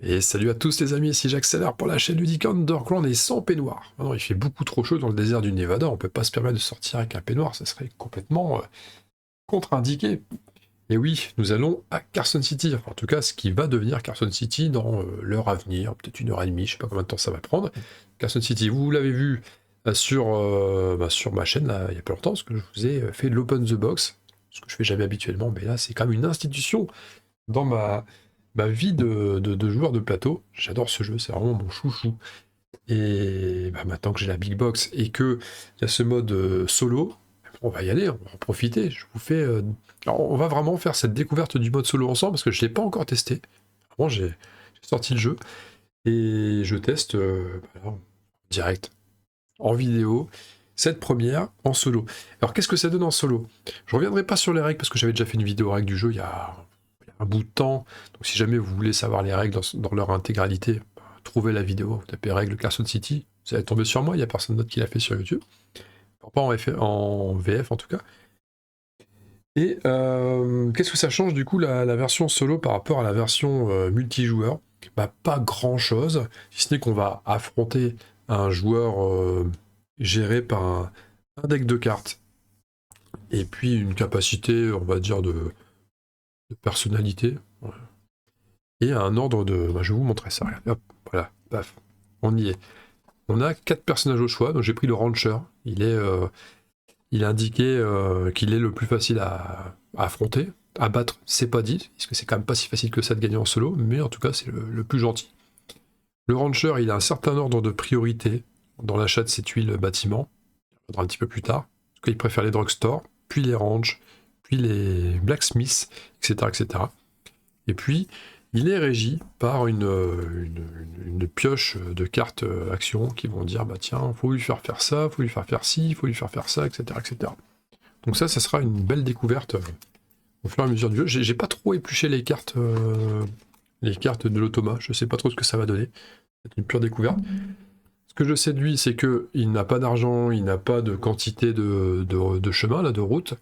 Et salut à tous les amis, ici j'accélère pour la chaîne ludique Underground et sans peignoir. Ah non, il fait beaucoup trop chaud dans le désert du Nevada, on peut pas se permettre de sortir avec un peignoir, ça serait complètement contre-indiqué. Et oui, nous allons à Carson City, enfin, en tout cas ce qui va devenir Carson City dans l'heure à venir, peut-être 1 heure et demie, je sais pas combien de temps ça va prendre. Carson City, vous l'avez vu sur ma chaîne là, il y a pas longtemps, parce que je vous ai fait l'Open the Box, ce que je fais jamais habituellement, mais là c'est quand même une institution dans ma vie de joueur de plateau. J'adore ce jeu, c'est vraiment mon chouchou. Et maintenant que j'ai la big box et que il y a ce mode solo, on va y aller, on va en profiter. Je vous fais. Alors, on va vraiment faire cette découverte du mode solo ensemble parce que je ne l'ai pas encore testé. Vraiment, j'ai sorti le jeu et je teste en direct, en vidéo, cette première en solo. Alors, qu'est-ce que ça donne en solo? Je reviendrai pas sur les règles parce que j'avais déjà fait une vidéo règles du jeu il y a un bout de temps. Donc, si jamais vous voulez savoir les règles dans leur intégralité, trouvez la vidéo, vous tapez règles Carson City, vous allez tomber sur moi, il n'y a personne d'autre qui l'a fait sur YouTube. Pas en VF en tout cas. Et qu'est-ce que ça change du coup la version solo par rapport à la version multijoueur? Pas grand chose, si ce n'est qu'on va affronter un joueur géré par un deck de cartes et puis une capacité, on va dire, de personnalité. Ouais. Et un ordre de. Je vais vous montrer ça. Regardez, hop, voilà, paf, on y est. On a 4 personnages au choix, donc j'ai pris le Rancher. Il est indiqué qu'il est le plus facile à affronter. À battre, c'est pas dit, parce que c'est quand même pas si facile que ça de gagner en solo, mais en tout cas, c'est le plus gentil. Le Rancher, il a un certain ordre de priorité dans l'achat de ses tuiles bâtiments. On verra un petit peu plus tard. Parce qu'il préfère les drugstores, puis les ranges, puis les blacksmiths, etc., etc. Et puis, il est régi par une pioche de cartes actions qui vont dire tiens, faut lui faire ça, faut lui faire ci, faut lui faire ça, etc., etc. Donc ça sera une belle découverte au fur et à mesure du jeu. J'ai pas trop épluché les cartes de l'automa, je sais pas trop ce que ça va donner. C'est une pure découverte. Ce que je sais de lui, c'est qu'il n'a pas d'argent, il n'a pas de quantité de chemin, là, de route.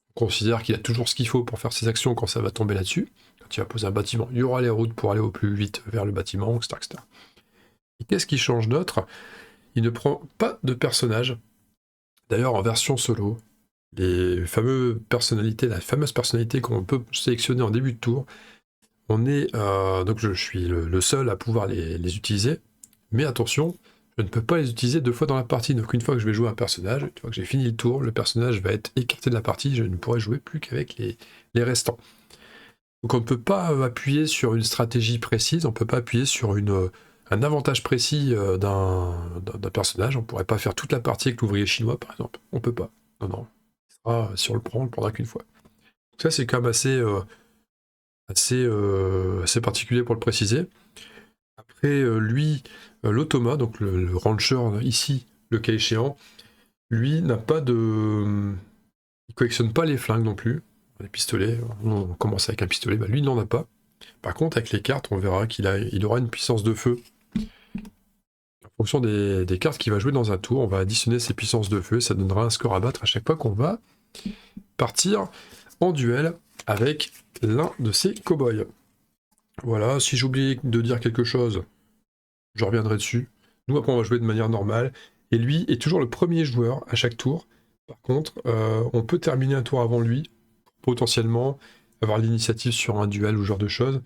On considère qu'il a toujours ce qu'il faut pour faire ses actions quand ça va tomber là-dessus. Quand il va poser un bâtiment, il y aura les routes pour aller au plus vite vers le bâtiment, etc. etc. Et qu'est-ce qui change d'autre? Il ne prend pas de personnage. D'ailleurs, en version solo, la fameuse personnalité qu'on peut sélectionner en début de tour, donc je suis le seul à pouvoir les utiliser, mais attention, je ne peux pas les utiliser 2 fois dans la partie, donc une fois que je vais jouer un personnage, une fois que j'ai fini le tour, le personnage va être écarté de la partie, je ne pourrai jouer plus qu'avec les restants. Donc on ne peut pas appuyer sur une stratégie précise, on ne peut pas appuyer sur un avantage précis d'un personnage, on ne pourrait pas faire toute la partie avec l'ouvrier chinois par exemple, on ne peut pas. Non, si on le prendra qu'une fois. Donc ça c'est quand même assez particulier pour le préciser. Après l'automa, donc le rancher ici, le cas échéant, lui n'a pas de... Il collectionne pas les flingues non plus, les pistolets, on commence avec un pistolet, lui il n'en a pas. Par contre avec les cartes, on verra il aura une puissance de feu. En fonction des cartes qu'il va jouer dans un tour, on va additionner ses puissances de feu, ça donnera un score à battre à chaque fois qu'on va partir en duel avec l'un de ces cow-boys. Voilà, si j'ai oublié de dire quelque chose, je reviendrai dessus. Nous, après, on va jouer de manière normale. Et lui est toujours le premier joueur à chaque tour. Par contre, on peut terminer un tour avant lui, potentiellement avoir l'initiative sur un duel ou ce genre de choses.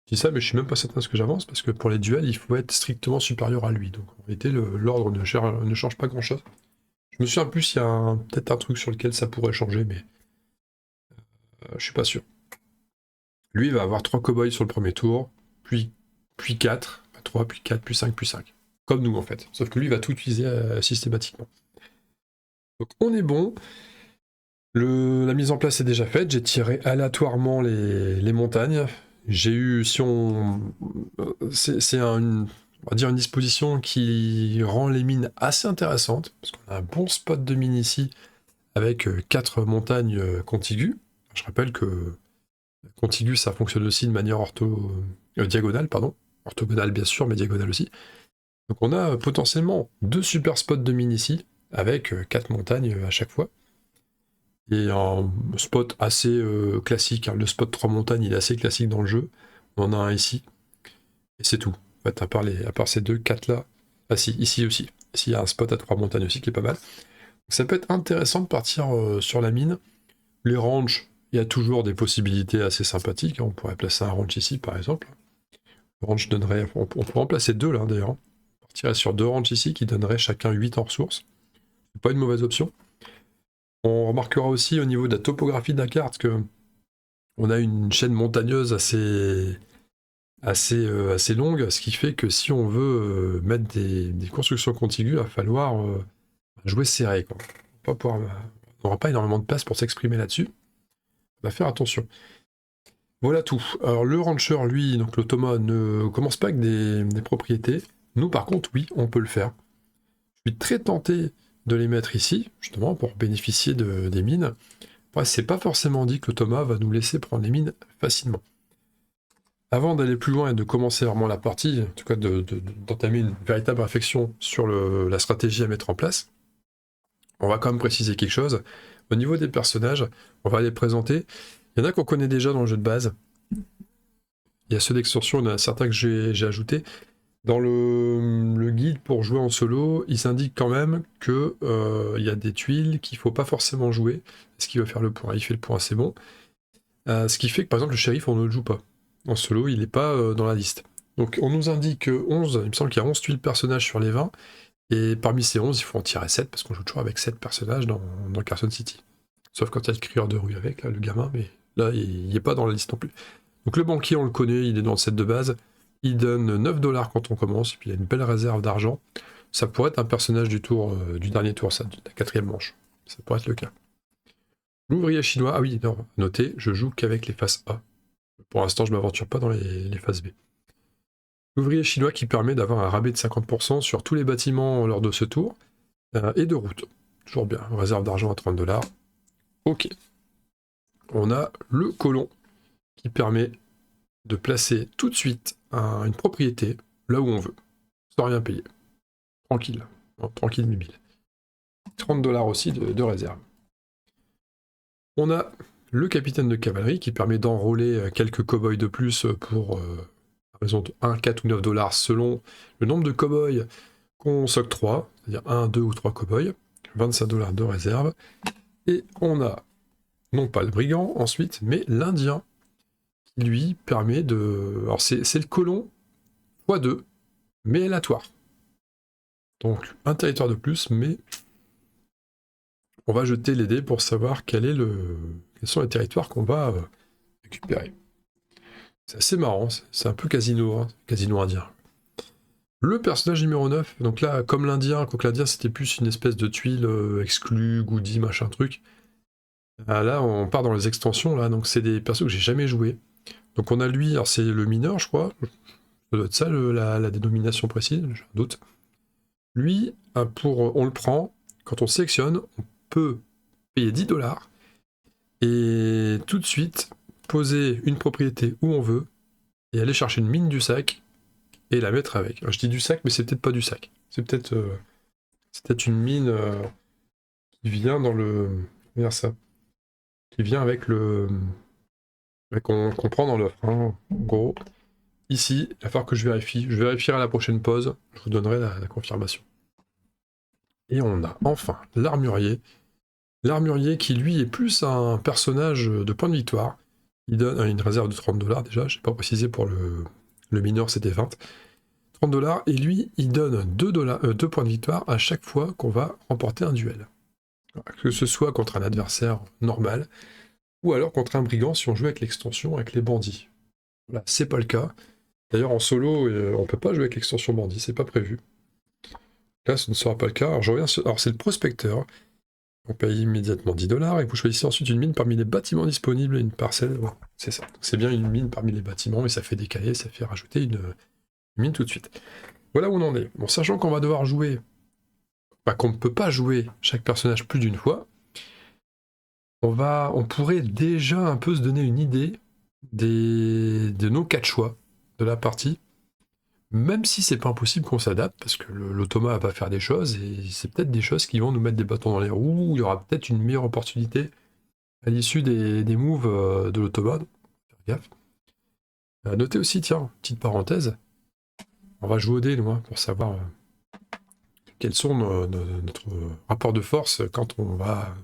Je dis ça, mais je suis même pas certain de ce que j'avance, parce que pour les duels, il faut être strictement supérieur à lui. Donc en réalité, l'ordre ne change pas grand-chose. Je me souviens plus s'il y a peut-être un truc sur lequel ça pourrait changer, mais je suis pas sûr. Lui, il va avoir 3 cow-boys sur le premier tour, puis 4, 3, puis 4, puis 5, puis 5. Comme nous, en fait. Sauf que lui, il va tout utiliser systématiquement. Donc, on est bon. La mise en place est déjà faite. J'ai tiré aléatoirement les montagnes. J'ai eu, si on... C'est on va dire une disposition qui rend les mines assez intéressantes, parce qu'on a un bon spot de mine ici, avec 4 montagnes contiguës. Je rappelle que contigu, ça fonctionne aussi de manière diagonale, pardon. Orthogonale, bien sûr, mais diagonale aussi. Donc on a potentiellement 2 super spots de mine ici, avec 4 montagnes à chaque fois. Et un spot assez classique, hein. Le spot 3 montagnes, il est assez classique dans le jeu. On en a un ici. Et c'est tout. En fait, à part ces deux, quatre là. Ah si, ici aussi. Ici, il y a un spot à 3 montagnes aussi qui est pas mal. Donc, ça peut être intéressant de partir sur la mine. Les ranchs, il y a toujours des possibilités assez sympathiques. On pourrait placer un ranch ici, par exemple. Le ranch donnerait... On pourrait en placer deux, là, d'ailleurs. On partirait sur deux ranchs ici qui donneraient chacun 8 en ressources. C'est pas une mauvaise option. On remarquera aussi au niveau de la topographie de la carte que on a une chaîne montagneuse assez longue, ce qui fait que si on veut mettre des constructions contiguës, il va falloir jouer serré, quoi. On n'aura pas énormément de place pour s'exprimer là-dessus. On va faire attention. Voilà tout. Alors le rancher, lui, donc le Thomas, ne commence pas avec des propriétés. Nous, par contre, oui, on peut le faire. Je suis très tenté de les mettre ici, justement, pour bénéficier des mines. Ouais, c'est pas forcément dit que le Thomas va nous laisser prendre les mines facilement. Avant d'aller plus loin et de commencer vraiment la partie, en tout cas d'entamer une véritable réflexion sur la stratégie à mettre en place, on va quand même préciser quelque chose. Au niveau des personnages, on va les présenter. Il y en a qu'on connaît déjà dans le jeu de base. Il y a ceux d'extension, il y en a certains que j'ai ajoutés. Dans le guide pour jouer en solo, il s'indique quand même que il y a des tuiles qu'il ne faut pas forcément jouer. Ce qui veut faire le point. Il fait le point, c'est bon. Ce qui fait que par exemple le shérif, on ne le joue pas. En solo, il n'est pas dans la liste. Donc on nous indique 11, il me semble qu'il y a 11 tuiles personnages sur les 20, et parmi ces 11, il faut en tirer 7, parce qu'on joue toujours avec 7 personnages dans Carson City. Sauf quand il y a le crieur de rue avec, là, le gamin, mais là, il n'est pas dans la liste non plus. Donc le banquier, on le connaît, il est dans le set de base, il donne 9$ quand on commence, et puis il y a une belle réserve d'argent. Ça pourrait être un personnage du dernier tour, ça, de la 4e manche. Ça pourrait être le cas. L'ouvrier chinois, ah oui, non, notez, je joue qu'avec les faces A. Pour l'instant, je ne m'aventure pas dans les phases B. L'ouvrier chinois qui permet d'avoir un rabais de 50% sur tous les bâtiments lors de ce tour, et de route. Toujours bien, réserve d'argent à 30$. Ok. On a le colon qui permet de placer tout de suite une propriété là où on veut, sans rien payer. Tranquille, tranquille mibile. 30$ aussi de réserve. On a le capitaine de cavalerie qui permet d'enrôler quelques cow-boys de plus pour raison de 1, 4 ou 9$ selon le nombre de cow-boys qu'on s'octroie, c'est-à-dire 1, 2 ou 3 cow-boys, 25$ de réserve. Et on a non pas le brigand ensuite, mais l'Indien qui lui permet de... Alors c'est le colon x2, mais aléatoire. Donc un territoire de plus, mais on va jeter les dés pour savoir quels sont les territoires qu'on va récupérer. C'est assez marrant, c'est un peu casino, hein, casino indien. Le personnage numéro 9, donc là, comme l'Indien, quoique l'Indien c'était plus une espèce de tuile exclue, goodie, machin truc. Là, on part dans les extensions, là, donc c'est des persos que j'ai jamais joué. Donc on a lui, alors c'est le mineur, je crois. Ça doit être ça, la dénomination précise, j'ai un doute. Lui, on le prend, quand on sélectionne, on peut payer 10$ et tout de suite poser une propriété où on veut et aller chercher une mine du sac et la mettre avec. Alors, je dis du sac, mais c'est peut-être pas du sac. C'est peut-être une mine qui vient dans le... Regarde ça. Qui vient avec le... qu'on prend dans l'offre. Hein. En gros, ici, il va falloir que je vérifie. Je vérifierai à la prochaine pause. Je vous donnerai la confirmation. Et on a enfin l'armurier. L'armurier qui, lui, est plus un personnage de point de victoire. Il donne une réserve de 30$ déjà. Je n'ai pas précisé pour le mineur, c'était 20. 30$, et lui, il donne 2 points de victoire à chaque fois qu'on va remporter un duel. Que ce soit contre un adversaire normal, ou alors contre un brigand si on joue avec l'extension, avec les bandits. Là, c'est pas le cas. D'ailleurs, en solo, on peut pas jouer avec l'extension bandit, c'est pas prévu. Là, ce ne sera pas le cas. Alors, c'est le prospecteur. On paye immédiatement 10$, et vous choisissez ensuite une mine parmi les bâtiments disponibles et une parcelle. Ouais, c'est ça. C'est bien une mine parmi les bâtiments, mais ça fait décaler, ça fait rajouter une mine tout de suite. Voilà où on en est. Bon, sachant qu'on va devoir jouer, qu'on ne peut pas jouer chaque personnage plus d'une fois, on pourrait déjà un peu se donner une idée de nos 4 choix de la partie, même si c'est pas impossible qu'on s'adapte, parce que l'automa va faire des choses, et c'est peut-être des choses qui vont nous mettre des bâtons dans les roues, où il y aura peut-être une meilleure opportunité à l'issue des moves de l'automa. Faire gaffe. Notez aussi, tiens, petite parenthèse, on va jouer au dé, nous, hein, pour savoir quels sont notre rapport de force quand on va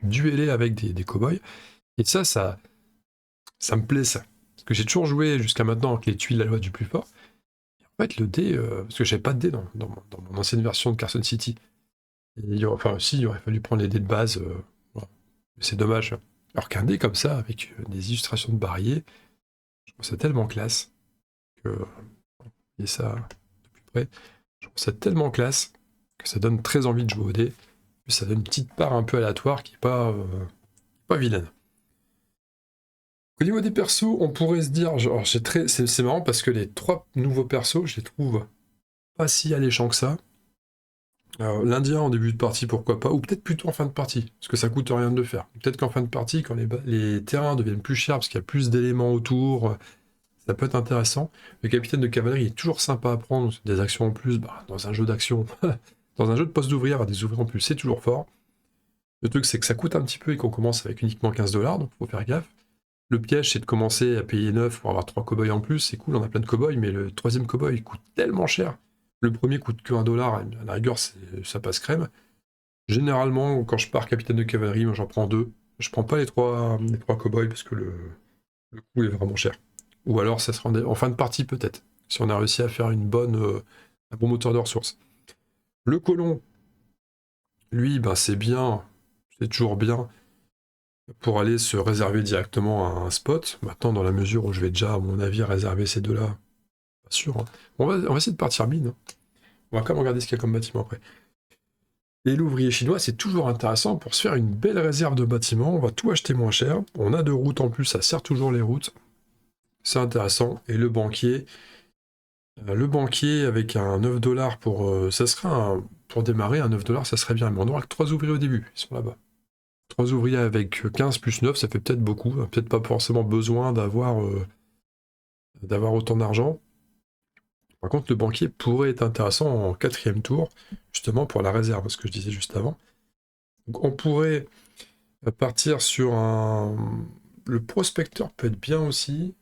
dueller avec des cow-boys. Et ça me plaît, ça. Parce que j'ai toujours joué jusqu'à maintenant avec les tuiles, la loi du plus fort. Et en fait, le dé, parce que j'avais pas de dé dans mon ancienne version de Carson City. Et enfin, si, il aurait fallu prendre les dés de base. Voilà. Mais c'est dommage. Alors qu'un dé comme ça, avec des illustrations de barillet, je trouve ça tellement classe que. Et ça, de plus près, je trouve ça tellement classe que ça donne très envie de jouer au dé. Puis ça donne une petite part un peu aléatoire qui est pas vilaine. Au niveau des persos, on pourrait se dire, genre, c'est marrant parce que les 3 nouveaux persos, je les trouve pas si alléchants que ça. Alors, l'Indien en début de partie, pourquoi pas, ou peut-être plutôt en fin de partie, parce que ça coûte rien de le faire. Peut-être qu'en fin de partie, quand les terrains deviennent plus chers, parce qu'il y a plus d'éléments autour, ça peut être intéressant. Le capitaine de cavalerie est toujours sympa à prendre, des actions en plus, dans un jeu d'action, dans un jeu de poste d'ouvrière, avoir des ouvriers en plus, c'est toujours fort. Le truc, c'est que ça coûte un petit peu et qu'on commence avec uniquement 15$, donc faut faire gaffe. Le piège, c'est de commencer à payer 9 pour avoir 3 cow-boys en plus. C'est cool, on a plein de cow-boys, mais le 3e cow-boy il coûte tellement cher. Le premier coûte que 1$, à la rigueur, ça passe crème. Généralement, quand je pars capitaine de cavalerie, moi j'en prends 2. Je prends pas les 3 cow-boys parce que le coût est vraiment cher. Ou alors, ça sera en fin de partie peut-être, si on a réussi à faire un bon moteur de ressources. Le colon, lui, c'est bien, c'est toujours bien pour aller se réserver directement à un spot. Maintenant, dans la mesure où je vais déjà, à mon avis, réserver ces deux-là, pas sûr. Hein. On va essayer de partir mine. Hein. On va quand même regarder ce qu'il y a comme bâtiment après. Et l'ouvrier chinois, c'est toujours intéressant pour se faire une belle réserve de bâtiments. On va tout acheter moins cher. On a 2 routes en plus, ça sert toujours les routes. C'est intéressant. Et le banquier avec un 9$ pour. Ça serait pour démarrer, un 9$, ça serait bien. Mais on n'aura que 3 ouvriers au début. Ils sont là-bas. 3 ouvriers avec 15 plus 9, ça fait peut-être beaucoup. Peut-être pas forcément besoin d'avoir autant d'argent. Par contre, le banquier pourrait être intéressant en 4e tour, justement pour la réserve, ce que je disais juste avant. Donc on pourrait partir sur un... Le prospecteur peut être bien aussi.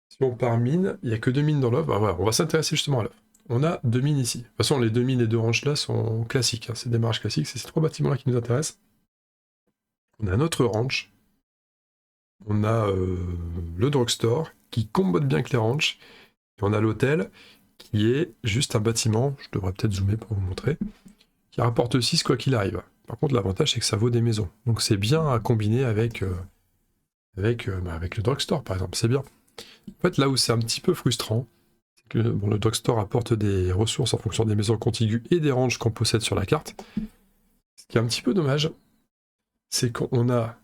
Si on part mine, il n'y a que 2 mines dans l'offre. Voilà, on va s'intéresser justement à l'offre. On a 2 mines ici. De toute façon, les 2 mines et 2 ranches là sont classiques. Hein. C'est des marges classiques. C'est ces 3 bâtiments là qui nous intéressent. On a notre ranch. On a le drugstore qui combote bien avec les ranchs. Et on a l'hôtel qui est juste un bâtiment, je devrais peut-être zoomer pour vous montrer, qui rapporte 6 quoi qu'il arrive. Par contre, l'avantage, c'est que ça vaut des maisons. Donc c'est bien à combiner avec le drugstore, par exemple. C'est bien. En fait, là où c'est un petit peu frustrant, c'est que le drugstore apporte des ressources en fonction des maisons contiguës et des ranchs qu'on possède sur la carte. Ce qui est un petit peu dommage, c'est qu'on a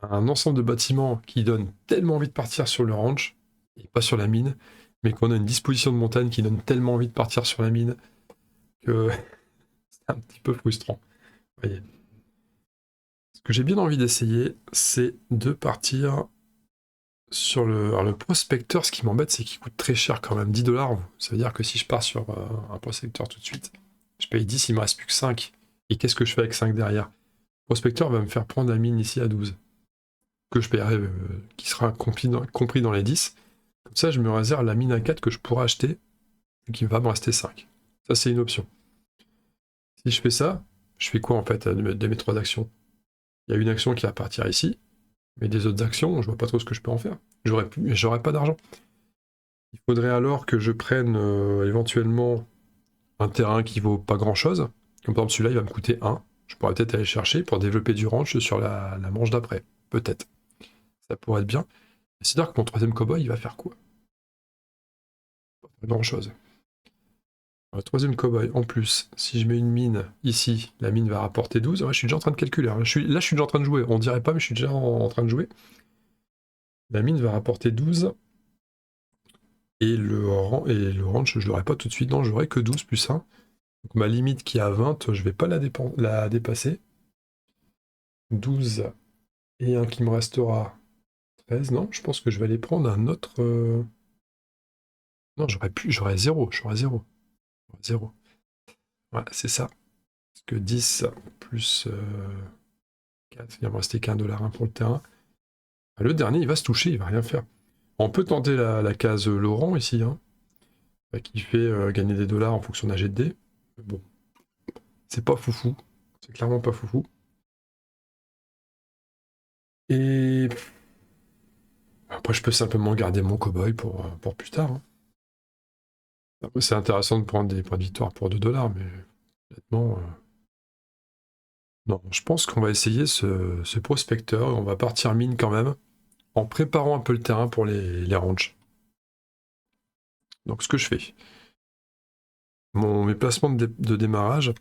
un ensemble de bâtiments qui donne tellement envie de partir sur le ranch, et pas sur la mine, mais qu'on a une disposition de montagne qui donne tellement envie de partir sur la mine que c'est un petit peu frustrant. Vous voyez. Ce que j'ai bien envie d'essayer, c'est de partir sur le... Alors le prospecteur, ce qui m'embête, c'est qu'il coûte très cher quand même, 10$. Ça veut dire que si je pars sur un prospecteur tout de suite, je paye 10, il me reste plus que 5. Et qu'est-ce que je fais avec 5 derrière? Le prospecteur va me faire prendre la mine ici à 12. Que je paierai, qui sera compris dans les 10. Comme ça, je me réserve la mine à 4 que je pourrais acheter, et qui va me rester 5. Ça, c'est une option. Si je fais ça, je fais quoi en fait de mes 3 actions? Il y a une action qui va partir ici, mais des autres actions, je vois pas trop ce que je peux en faire. J'aurais pas d'argent. Il faudrait alors que je prenne éventuellement un terrain qui vaut pas grand chose. Comme par exemple celui-là, il va me coûter 1. Je pourrais peut-être aller chercher pour développer du ranch sur la manche d'après. Peut-être. Ça pourrait être bien. C'est-à-dire que mon 3e cowboy, il va faire quoi? Pas grand chose. Le 3e cowboy, en plus, si je mets une mine ici, la mine va rapporter 12. Ouais, je suis déjà en train de calculer. Hein. Là, je suis déjà en train de jouer. On dirait pas, mais je suis déjà en train de jouer. La mine va rapporter 12. Et le ranch, je l'aurai pas tout de suite. Non, j'aurai que 12 plus 1. Donc ma limite qui est à 20, je vais pas la dépasser. 12 et un qui me restera 13. Non, je pense que je vais aller prendre un autre... Non, j'aurais 0. J'aurais 0. 0. Voilà, c'est ça. Parce que 10 plus 4, il va me rester qu'un $1 pour le terrain. Le dernier, il va se toucher, il va rien faire. On peut tenter la case Laurent ici, hein, qui fait gagner des dollars en fonction d'un jet de dés. Bon, c'est pas foufou. C'est clairement pas foufou. Et après, je peux simplement garder mon cow-boy pour plus tard. Hein. Après, c'est intéressant de prendre des points de victoire pour 2 $, mais honnêtement... Non, je pense qu'on va essayer ce prospecteur et on va partir mine quand même, en préparant un peu le terrain pour les ranges. Donc ce que je fais, mes placements de démarrage,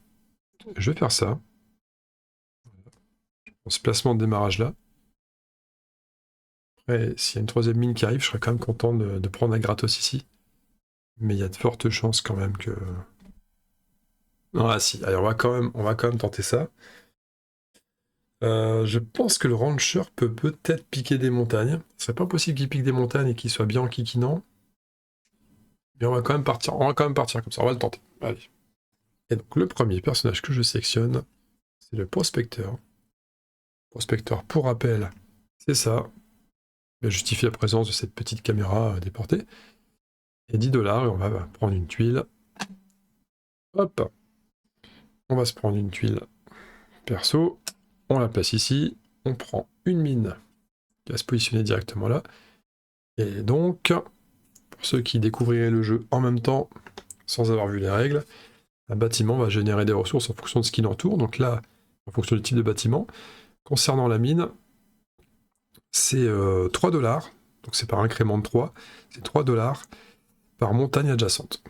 je vais faire ça. Ce placement de démarrage là. Après, s'il y a une troisième mine qui arrive, je serais quand même content de prendre un gratos ici. Mais il y a de fortes chances quand même que... Ah si, allez, on va quand même tenter ça. Je pense que le rancher peut peut-être piquer des montagnes. Ce serait pas possible qu'il pique des montagnes et qu'il soit bien en kikinant. Mais on va quand même partir comme ça, on va le tenter. Allez. Et donc le premier personnage que je sélectionne, c'est le prospecteur. Prospecteur, pour rappel, c'est ça. Il justifie la présence de cette petite caméra déportée. Et 10 $, et on va prendre une tuile. Hop. On va se prendre une tuile perso. On la place ici. On prend une mine qui va se positionner directement là. Et donc, pour ceux qui découvriraient le jeu en même temps, sans avoir vu les règles, un bâtiment va générer des ressources en fonction de ce qui l'entoure. Donc là, en fonction du type de bâtiment. Concernant la mine, c'est 3 $, donc c'est par incrément de 3, c'est 3 $, par montagne adjacente,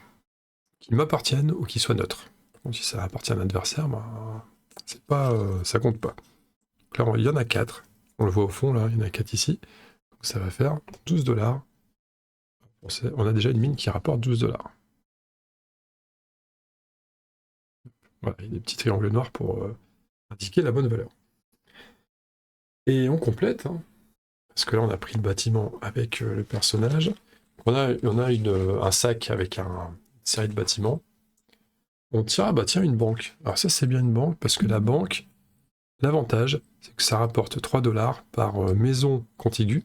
qui m'appartiennent ou qui soient neutres. Donc si ça appartient à l'adversaire, c'est pas, ça compte pas. Donc là, il y en a 4, on le voit au fond, là, il y en a 4 ici, donc ça va faire 12 $. On a déjà une mine qui rapporte 12 $. Voilà, il y a des petits triangles noirs pour indiquer la bonne valeur. Et on complète, hein, parce que là on a pris le bâtiment avec le personnage. On a un sac avec une série de bâtiments. On tient, bah tiens, une banque. Alors ça c'est bien une banque, parce que la banque, l'avantage, c'est que ça rapporte 3 $ par maison contiguë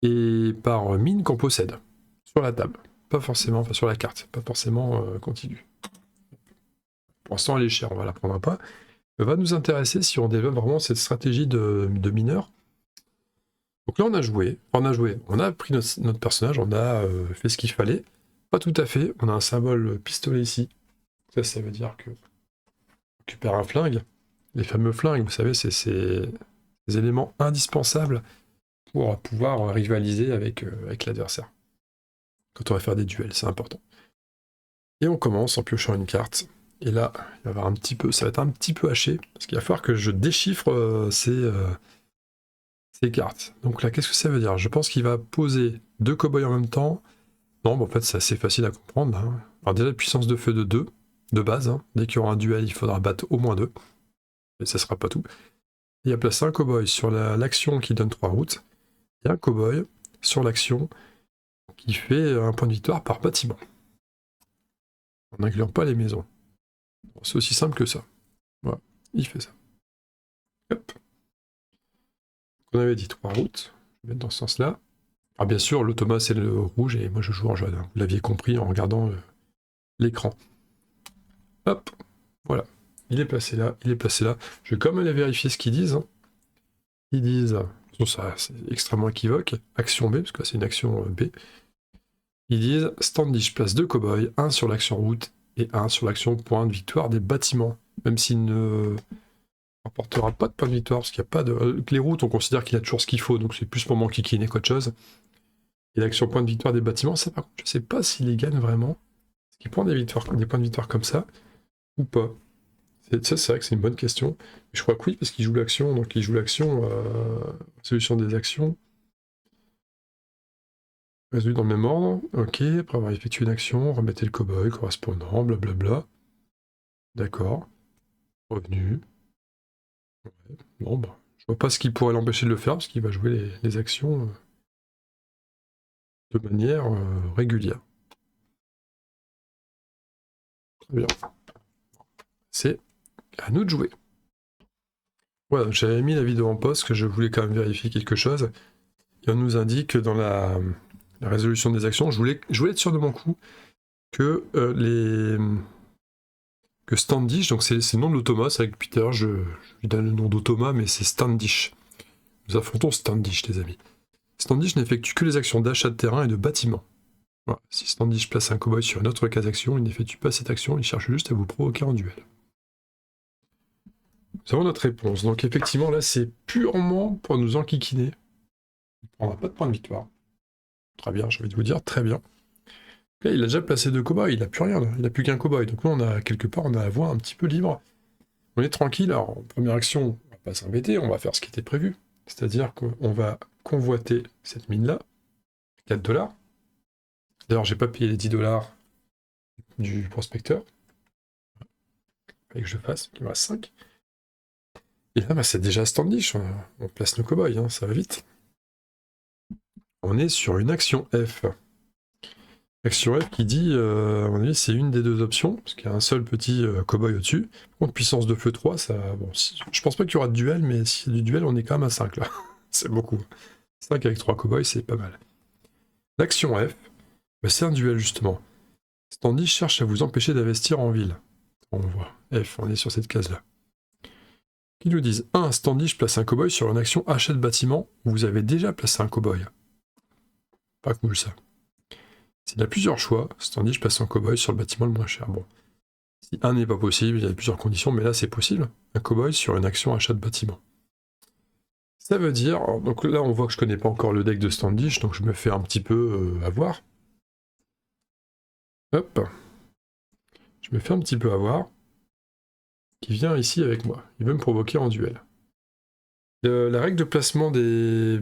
et par mine qu'on possède sur la table. Pas forcément, enfin sur la carte, pas forcément contiguë. Pour l'instant elle est chère, on va la prendre pas. Elle va nous intéresser si on développe vraiment cette stratégie de mineur. Donc là on a joué, on a pris notre personnage, on a fait ce qu'il fallait. Pas tout à fait, on a un symbole pistolet ici. Ça veut dire que on récupère un flingue. Les fameux flingues, vous savez, c'est ces éléments indispensables pour pouvoir rivaliser avec l'adversaire. Quand on va faire des duels, c'est important. Et on commence en piochant une carte. Et là, il va y avoir ça va être un petit peu haché, parce qu'il va falloir que je déchiffre ces cartes. Donc là, qu'est-ce que ça veut dire? Je pense qu'il va poser 2 cow-boys en même temps. Non, en fait, c'est assez facile à comprendre. Hein. Alors déjà, puissance de feu de 2, de base. Hein. Dès qu'il y aura un duel, il faudra battre au moins 2. Mais ça sera pas tout. Il a placé un cow-boy sur l'action qui donne 3 routes. Et un cow-boy sur l'action qui fait un point de victoire par bâtiment. En n'incluant pas les maisons. Bon, c'est aussi simple que ça. Voilà, il fait ça. Hop. On avait dit 3 routes. Je vais mettre dans ce sens-là. Ah bien sûr, l'automa c'est le rouge et moi je joue en jaune. Hein. Vous l'aviez compris en regardant l'écran. Hop, voilà. Il est placé là, il est placé là. Je vais quand même aller vérifier ce qu'ils disent. Hein. Ils disent, ça c'est extrêmement équivoque, action B, parce que c'est une action B. Ils disent, Standish place 2 cow-boys, 1 sur l'action route et 1 sur l'action point de victoire des bâtiments. Même s'il ne rapportera pas de point de victoire, parce qu'il n'y a pas de... Les routes, on considère qu'il a toujours ce qu'il faut, donc c'est plus pour m'enquiquiner qu'autre chose. Et l'action point de victoire des bâtiments, ça par contre, je sais pas s'il les gagne vraiment. Est-ce qu'il prend des points de victoire comme ça, ou pas? Ça, c'est vrai que c'est une bonne question. Je crois que oui, parce qu'il joue l'action, donc il joue l'action, solution des actions. Résolu dans le même ordre, ok, après avoir effectué une action, remettez le cow-boy correspondant, blablabla. D'accord. Revenu. Ouais. Bon, bah, je vois pas ce qui pourrait l'empêcher de le faire, parce qu'il va jouer les actions de manière régulière. Très bien. C'est à nous de jouer. Voilà, j'avais mis la vidéo en pause, que je voulais quand même vérifier quelque chose. on nous indique dans la résolution des actions, je voulais être sûr de mon coup que que Standish, donc c'est le nom de l'automa, c'est avec Peter, je lui donne le nom d'automa, mais c'est Standish. Nous affrontons Standish, les amis. Standish n'effectue que les actions d'achat de terrain et de bâtiments. Voilà. Si Standish place un cowboy sur une autre case action, il n'effectue pas cette action, il cherche juste à vous provoquer en duel. Nous avons notre réponse. Donc effectivement, là, c'est purement pour nous enquiquiner. On n'a pas de point de victoire. Très bien, j'ai envie de vous dire, très bien. Là, il a déjà placé 2 cow-boys, il n'a plus rien, là. Il n'a plus qu'un cow-boy. Donc là, on a quelque part, on a la voie un petit peu libre. On est tranquille. Alors, en première action, on va pas s'embêter, on va faire ce qui était prévu. C'est-à-dire qu'on va convoiter cette mine-là, 4 $. D'ailleurs, j'ai pas payé les 10 $ du prospecteur. Fallait que je fasse, il me reste 5. Et là, bah, c'est déjà Standish, on place nos cow-boys, hein, ça va vite. On est sur une action F. Action F qui dit, à mon avis, c'est une des 2 options, parce qu'il y a un seul petit cow-boy au-dessus. Par contre, puissance de feu 3, ça. Bon, je pense pas qu'il y aura de duel, mais s'il y a du duel, on est quand même à 5 là. C'est beaucoup. 5 avec 3 cow-boys, c'est pas mal. L'action F, bah, c'est un duel justement. Standish cherche à vous empêcher d'investir en ville. On voit. F, on est sur cette case-là. Qui nous disent 1. Standish place un cow-boy sur une action achat de bâtiment où vous avez déjà placé un cow-boy. Pas cool ça. S'il a plusieurs choix, Standish place un cow-boy sur le bâtiment le moins cher. Bon. Si 1 n'est pas possible, il y a plusieurs conditions, mais là c'est possible. Un cow-boy sur une action achat de bâtiment. Ça veut dire, donc là on voit que je connais pas encore le deck de Standish, donc je me fais un petit peu avoir. Hop. Je me fais un petit peu avoir. Qui vient ici avec moi. Il veut me provoquer en duel. La règle de placement des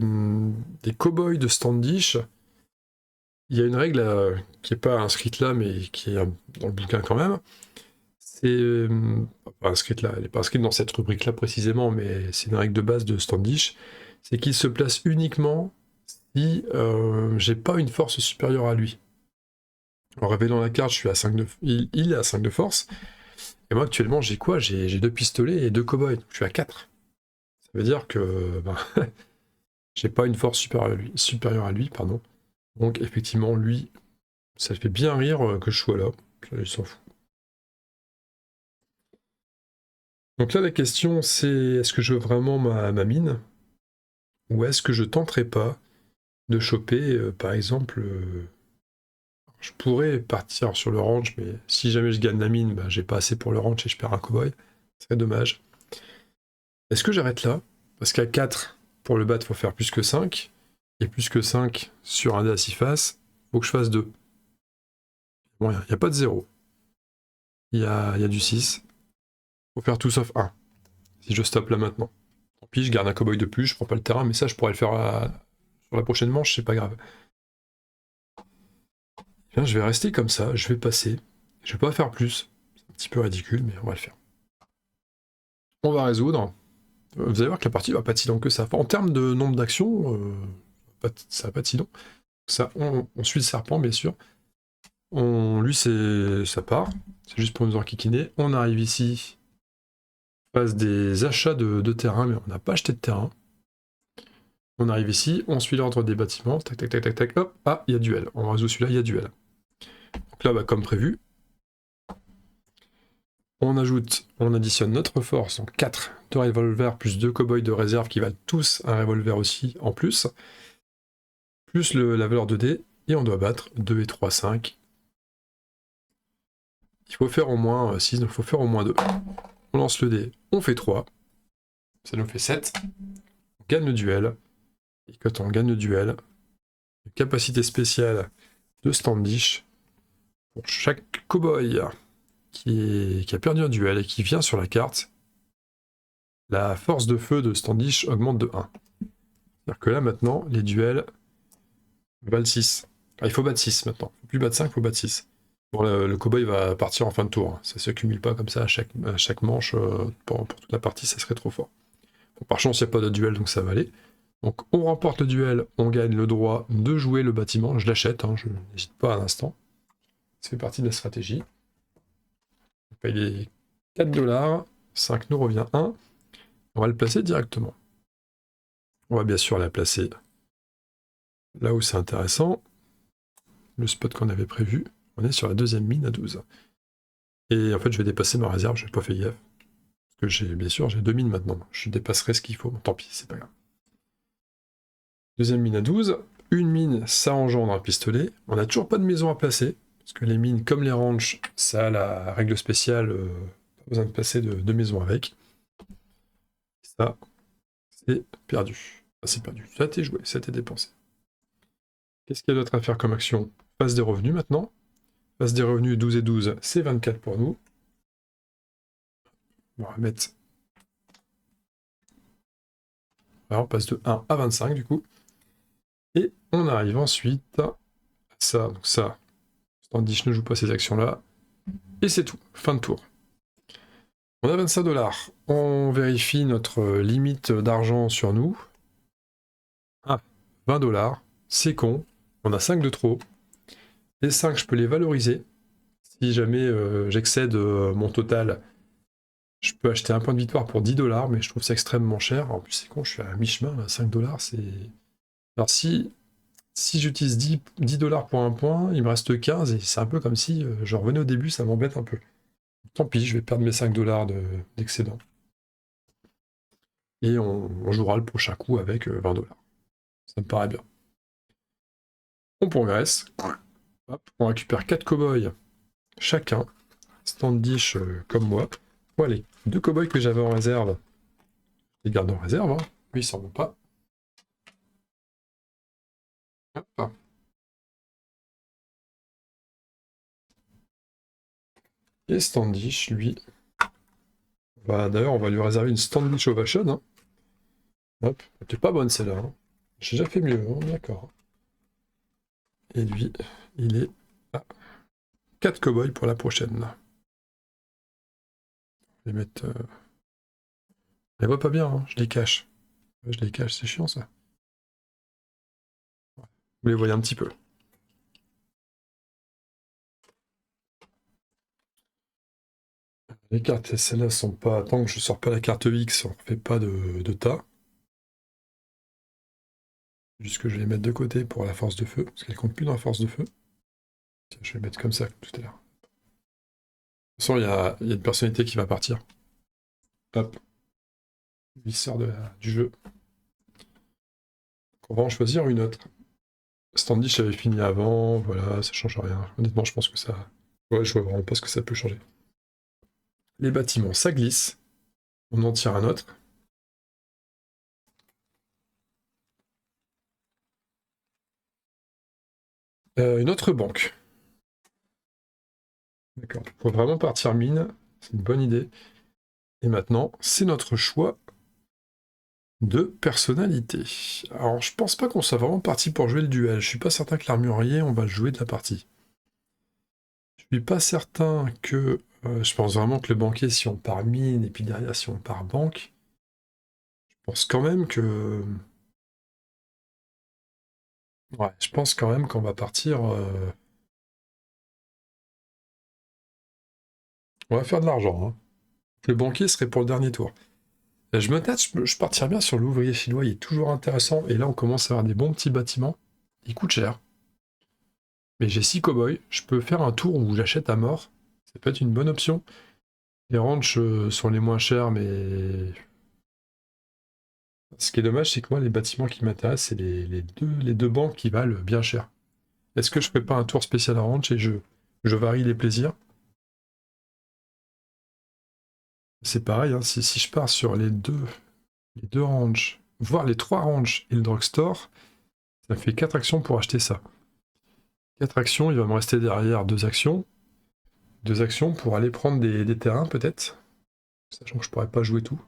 cow-boys de Standish, il y a une règle qui n'est pas inscrite là, mais qui est dans le bouquin quand même. C'est pas inscrite là, elle n'est pas inscrite dans cette rubrique-là précisément, mais c'est une règle de base de Standish. C'est qu'il se place uniquement si j'ai pas une force supérieure à lui. En révélant la carte, je suis à 5 de... il est à 5 de force. Et moi actuellement, j'ai quoi? J'ai 2 pistolets et 2 cow-boys. Donc je suis à 4. Ça veut dire que j'ai pas une force supérieure à lui, pardon. Donc effectivement, lui, ça le fait bien rire que je sois là. Il s'en fout. Donc là, la question, c'est est-ce que je veux vraiment ma mine? Ou est-ce que je tenterai pas de choper, par exemple... je pourrais partir sur le ranch, mais si jamais je gagne la mine, bah, j'ai pas assez pour le ranch et je perds un cowboy. Ce serait dommage. Est-ce que j'arrête là? Parce qu'à 4, pour le battre, il faut faire plus que 5. Et plus que 5 sur un dé à 6 faces, il faut que je fasse 2. Bon, il n'y a pas de 0. Il y a du 6. Il faut faire tout sauf 1. Si je stoppe là maintenant. Tant pis, je garde un cowboy de plus, je prends pas le terrain, mais ça, je pourrais le faire sur la prochaine manche, c'est pas grave. Bien, je vais rester comme ça, je vais passer. Je vais pas faire plus. C'est un petit peu ridicule, mais on va le faire. On va résoudre. Vous allez voir que la partie va pas être si longue que ça. En termes de nombre d'actions, ça va pas être si long. Ça, on suit le serpent, bien sûr. Lui, ça part. C'est juste pour nous enquiquiner. On arrive ici. On passe des achats de terrain, mais on n'a pas acheté de terrain. On arrive ici, on suit l'ordre des bâtiments. Tac, tac, tac, tac, tac. Hop, ah, il y a duel. On résout celui-là, il y a duel. Donc là, bah, comme prévu, on additionne notre force en 4 de revolver plus 2 cow-boys de réserve qui valent tous un revolver aussi en plus. Plus la valeur de dés, et on doit battre 2 et 3, 5. Il faut faire au moins 6, donc il faut faire au moins 2. On lance le dé, on fait 3. Ça nous fait 7. On gagne le duel. Et quand on gagne le duel, capacité spéciale de Standish, pour chaque cow-boy qui a perdu un duel et qui vient sur la carte, la force de feu de Standish augmente de 1. C'est-à-dire que là maintenant, les duels valent 6. Ah, il faut battre 6 maintenant. Il ne faut plus battre 5, il faut battre 6. Bon, le cowboy va partir en fin de tour. Hein. Ça ne s'accumule pas comme ça à chaque manche pour toute la partie, ça serait trop fort. Bon, par chance, il n'y a pas de duel, donc ça va aller. Donc on remporte le duel, on gagne le droit de jouer le bâtiment. Je l'achète, hein, je n'hésite pas à l'instant. Ça fait partie de la stratégie. On paye les 4 $, 5 nous revient 1. On va le placer directement. On va bien sûr la placer là où c'est intéressant, le spot qu'on avait prévu, on est sur la deuxième mine à 12. Et en fait, je vais dépasser ma réserve, j'ai pas fait gaffe. Parce que bien sûr, j'ai 2 mines maintenant. Je dépasserai ce qu'il faut. Tant pis, c'est pas grave. Deuxième mine à 12. Une mine, ça engendre un pistolet. On n'a toujours pas de maison à placer. Parce que les mines, comme les ranchs, ça a la règle spéciale, pas besoin de placer de maison avec. Ça, c'est perdu. Enfin, c'est perdu. Ça a été joué, ça a été dépensé. Qu'est-ce qu'il y a d'autre à faire comme action? Phase des revenus maintenant. Phase des revenus 12 et 12, c'est 24 pour nous. On va mettre. Alors, on passe de 1 à 25 du coup. Et on arrive ensuite à ça. Donc ça, Standish ne joue pas ces actions-là. Et c'est tout. Fin de tour. On a 25 $. On vérifie notre limite d'argent sur nous. Ah, 20 $. C'est con. On a 5 de trop. Les 5, je peux les valoriser. Si jamais j'excède mon total, je peux acheter un point de victoire pour 10 $, mais je trouve ça extrêmement cher. En plus, c'est con, je suis à mi-chemin. 5 $, c'est... Alors si j'utilise 10 $ pour un point, il me reste 15, et c'est un peu comme si je revenais au début, ça m'embête un peu. Tant pis, je vais perdre mes 5 $ d'excédent. Et on jouera le prochain coup avec 20 $. Ça me paraît bien. On progresse. Hop, on récupère 4 cow-boys chacun. Standish comme moi. Bon, allez, 2 cow-boys que j'avais en réserve, je les garde en réserve. Hein. Lui, ils s'en vont pas. Hop. Et Standish, lui. D'ailleurs, on va lui réserver une Standish Ovation. Hein. Hop, t'es pas bonne celle-là. Hein. J'ai déjà fait mieux, hein, d'accord. Et lui, il est à 4 cow-boys pour la prochaine. Je vais mettre. Je les vois pas bien, hein, je les cache. Je les cache, c'est chiant ça. Vous les voyez un petit peu. Les cartes, celles-là sont pas. Tant que je sors pas la carte X, on fait pas de tas. Juste que je vais les mettre de côté pour la force de feu, parce qu'elle compte plus dans la force de feu. Tiens, je vais mettre comme ça tout à l'heure. De toute façon, il y a une personnalité qui va partir. Hop. Il sort du jeu. On va en choisir une autre. Standish avait fini avant, voilà, ça change rien. Honnêtement, je pense que ça. Ouais, je vois vraiment pas ce que ça peut changer. Les bâtiments, ça glisse. On en tire un autre. Une autre banque. D'accord. Faut vraiment partir mine. C'est une bonne idée. Et maintenant, c'est notre choix de personnalité. Alors, je pense pas qu'on soit vraiment parti pour jouer le duel. Je suis pas certain que l'armurier, on va le jouer de la partie. Je suis pas certain que... je pense vraiment que le banquier, si on part mine, et puis derrière, si on part banque, je pense quand même que... Ouais, je pense quand même qu'on va partir... On va faire de l'argent. Hein. Le banquier serait pour le dernier tour. Je me tâte, je partirais bien sur l'ouvrier chinois, il est toujours intéressant, et là on commence à avoir des bons petits bâtiments. Il coûte cher. Mais j'ai 6 cow-boys, je peux faire un tour où j'achète à mort. Ça peut être une bonne option. Les ranchs sont les moins chers, mais... Ce qui est dommage, c'est que moi, les bâtiments qui m'intéressent, c'est les deux banques qui valent bien cher. Est-ce que je ferais pas un tour spécial à ranch et je varie les plaisirs? C'est pareil, hein, si je pars sur les deux ranchs, voire les 3 ranchs et le drugstore, ça fait 4 actions pour acheter ça. 4 actions, il va me rester derrière 2 actions. 2 actions pour aller prendre des terrains, peut-être. Sachant que je pourrais pas jouer tout.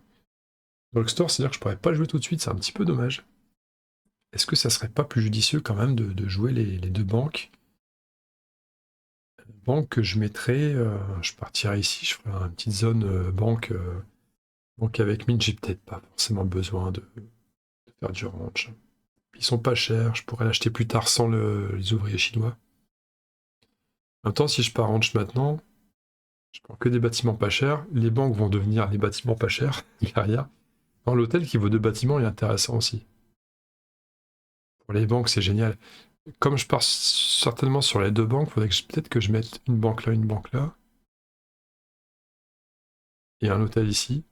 Drugstore, c'est-à-dire que je pourrais pas jouer tout de suite, c'est un petit peu dommage. Est-ce que ça serait pas plus judicieux quand même de jouer les 2 banques? Banque que je mettrais, je partirais ici, je ferais une petite zone banque, banque avec mine, j'ai peut-être pas forcément besoin de faire du ranch. Ils sont pas chers, je pourrais l'acheter plus tard sans les ouvriers chinois. En même temps, si je pars ranch maintenant, je prends que des bâtiments pas chers, les banques vont devenir les bâtiments pas chers derrière. L'hôtel qui vaut 2 bâtiments est intéressant aussi. Pour les banques, c'est génial. Comme je pars certainement sur les deux banques, il faudrait que peut-être que je mette une banque là. Et un hôtel ici.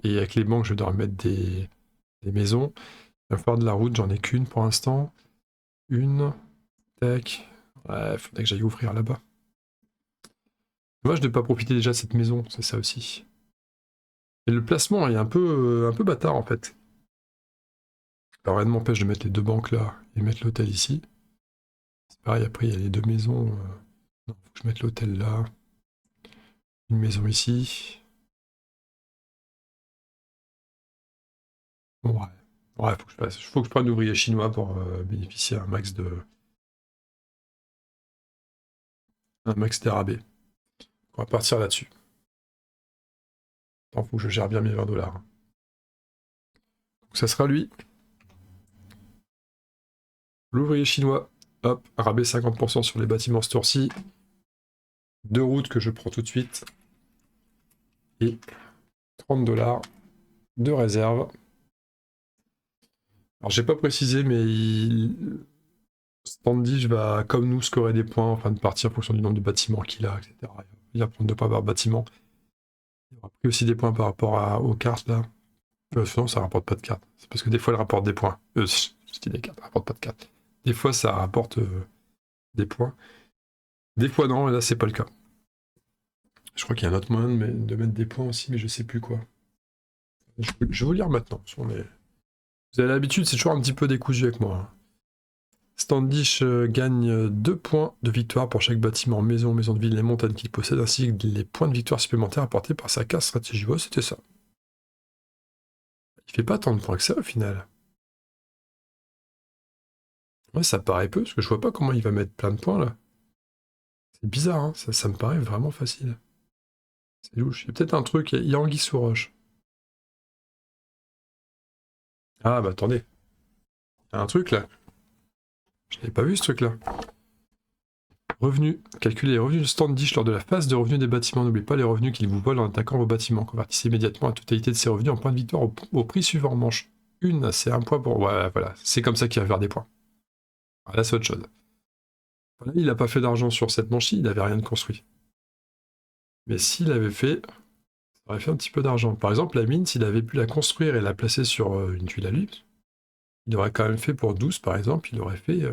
Et avec les banques, je dois remettre des maisons. Il va falloir de la route, j'en ai qu'une pour l'instant. Une. Tac. Ouais, faudrait que j'aille ouvrir là-bas. Dommage de ne pas profiter déjà de cette maison, c'est ça aussi. Et le placement est un peu bâtard en fait. Alors rien ne m'empêche de mettre les deux banques là et mettre l'hôtel ici. C'est pareil, après il y a les deux maisons. Non, faut que je mette l'hôtel là. Une maison ici. Bon, ouais. Ouais, faut que je prenne ouvrier chinois pour bénéficier un max des rabais. On va partir là-dessus. Il faut que je gère bien mes 20 $. Donc ça sera lui. L'ouvrier chinois. Hop, rabais 50% sur les bâtiments ce tour-ci. 2 routes que je prends tout de suite. Et 30 $ de réserve. Alors j'ai pas précisé, mais Standish va, comme nous, scorer des points en fin de partie en fonction du nombre de bâtiments qu'il a, etc. Il va prendre 2 points par bâtiment. Il aura pris aussi des points par rapport aux cartes là. Non, ça rapporte pas de cartes. C'est parce que des fois elle rapporte des points. Je dis des cartes, elle rapporte pas de cartes. Des fois ça rapporte des points. Des fois non, et là c'est pas le cas. Je crois qu'il y a un autre moyen de mettre des points aussi, mais je sais plus quoi. Je vais vous lire maintenant. Vous avez l'habitude, c'est toujours un petit peu décousu avec moi. Standish gagne 2 points de victoire pour chaque bâtiment, maison de ville et montagne qu'il possède, ainsi que les points de victoire supplémentaires apportés par sa carte stratégie. Ouais, c'était ça. Il fait pas tant de points que ça au final. Ouais, ça paraît peu, parce que je vois pas comment il va mettre plein de points là. C'est bizarre, hein, ça me paraît vraiment facile. C'est louche. Il y a peut-être un truc, il y a anguille sous roche. Ah bah attendez. Il y a un truc là. Je n'avais pas vu ce truc là. Revenus. Calculez les revenus de Standish lors de la phase de revenus des bâtiments. N'oubliez pas les revenus qu'il vous vole en attaquant vos bâtiments. Convertissez immédiatement la totalité de ces revenus en points de victoire au prix suivant. Manche 1, c'est 1 point pour... Ouais, voilà. C'est comme ça qu'il va faire des points. Là, c'est autre chose. Voilà, il n'a pas fait d'argent sur cette manche-ci, il n'avait rien de construit. Mais s'il avait fait... Ça aurait fait un petit peu d'argent. Par exemple, la mine, s'il avait pu la construire et la placer sur une tuile à lui, il aurait quand même fait pour 12, par exemple, il aurait fait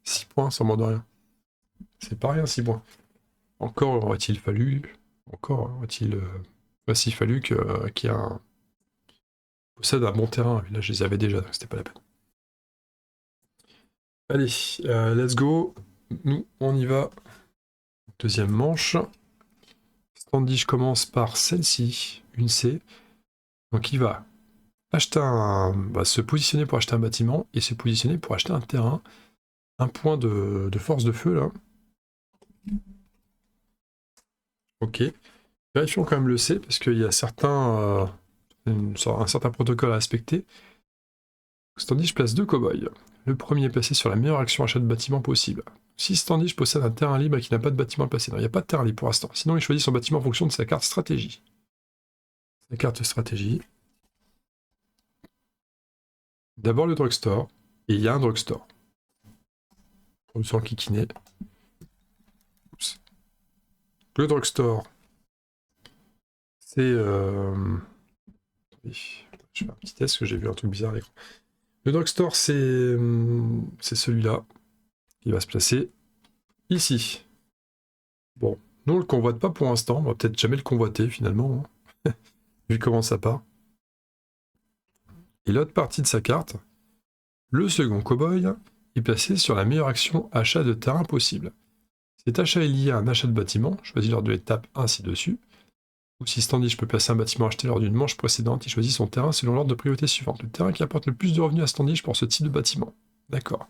6 points sans mort de rien. C'est pas rien, 6 points. Encore aurait-il fallu qu'il y ait possède un bon terrain. Là, je les avais déjà, donc c'était pas la peine. Allez, let's go. Nous, on y va. Deuxième manche. Standish commence par celle-ci, une C. Donc il va se positionner pour acheter un bâtiment et se positionner pour acheter un terrain. Un point de force de feu là. Ok. Vérifions quand même le C parce qu'il y a un certain protocole à respecter. Standish place 2 cow-boys. Le premier est placé sur la meilleure action achat de bâtiment possible. Si Standish possède un terrain libre et qu'il n'a pas de bâtiment à placer, non, il n'y a pas de terrain libre pour l'instant. Sinon, il choisit son bâtiment en fonction de sa carte stratégie. Sa carte stratégie. D'abord le drugstore. Et il y a un drugstore. Production kikiné. Oups. Le drugstore. C'est... Je vais faire un petit test parce que j'ai vu un truc bizarre à l'écran. Le drugstore, c'est celui-là. Il va se placer ici. Bon, nous on le convoite pas pour l'instant, on va peut-être jamais le convoiter finalement, hein. Vu comment ça part. Et l'autre partie de sa carte, le second cowboy, est placé sur la meilleure action achat de terrain possible. Cet achat est lié à un achat de bâtiment, choisi lors de l'étape 1 ci-dessus. Ou si Standish peut placer un bâtiment acheté lors d'une manche précédente, il choisit son terrain selon l'ordre de priorité suivante. Le terrain qui apporte le plus de revenus à Standish pour ce type de bâtiment. D'accord.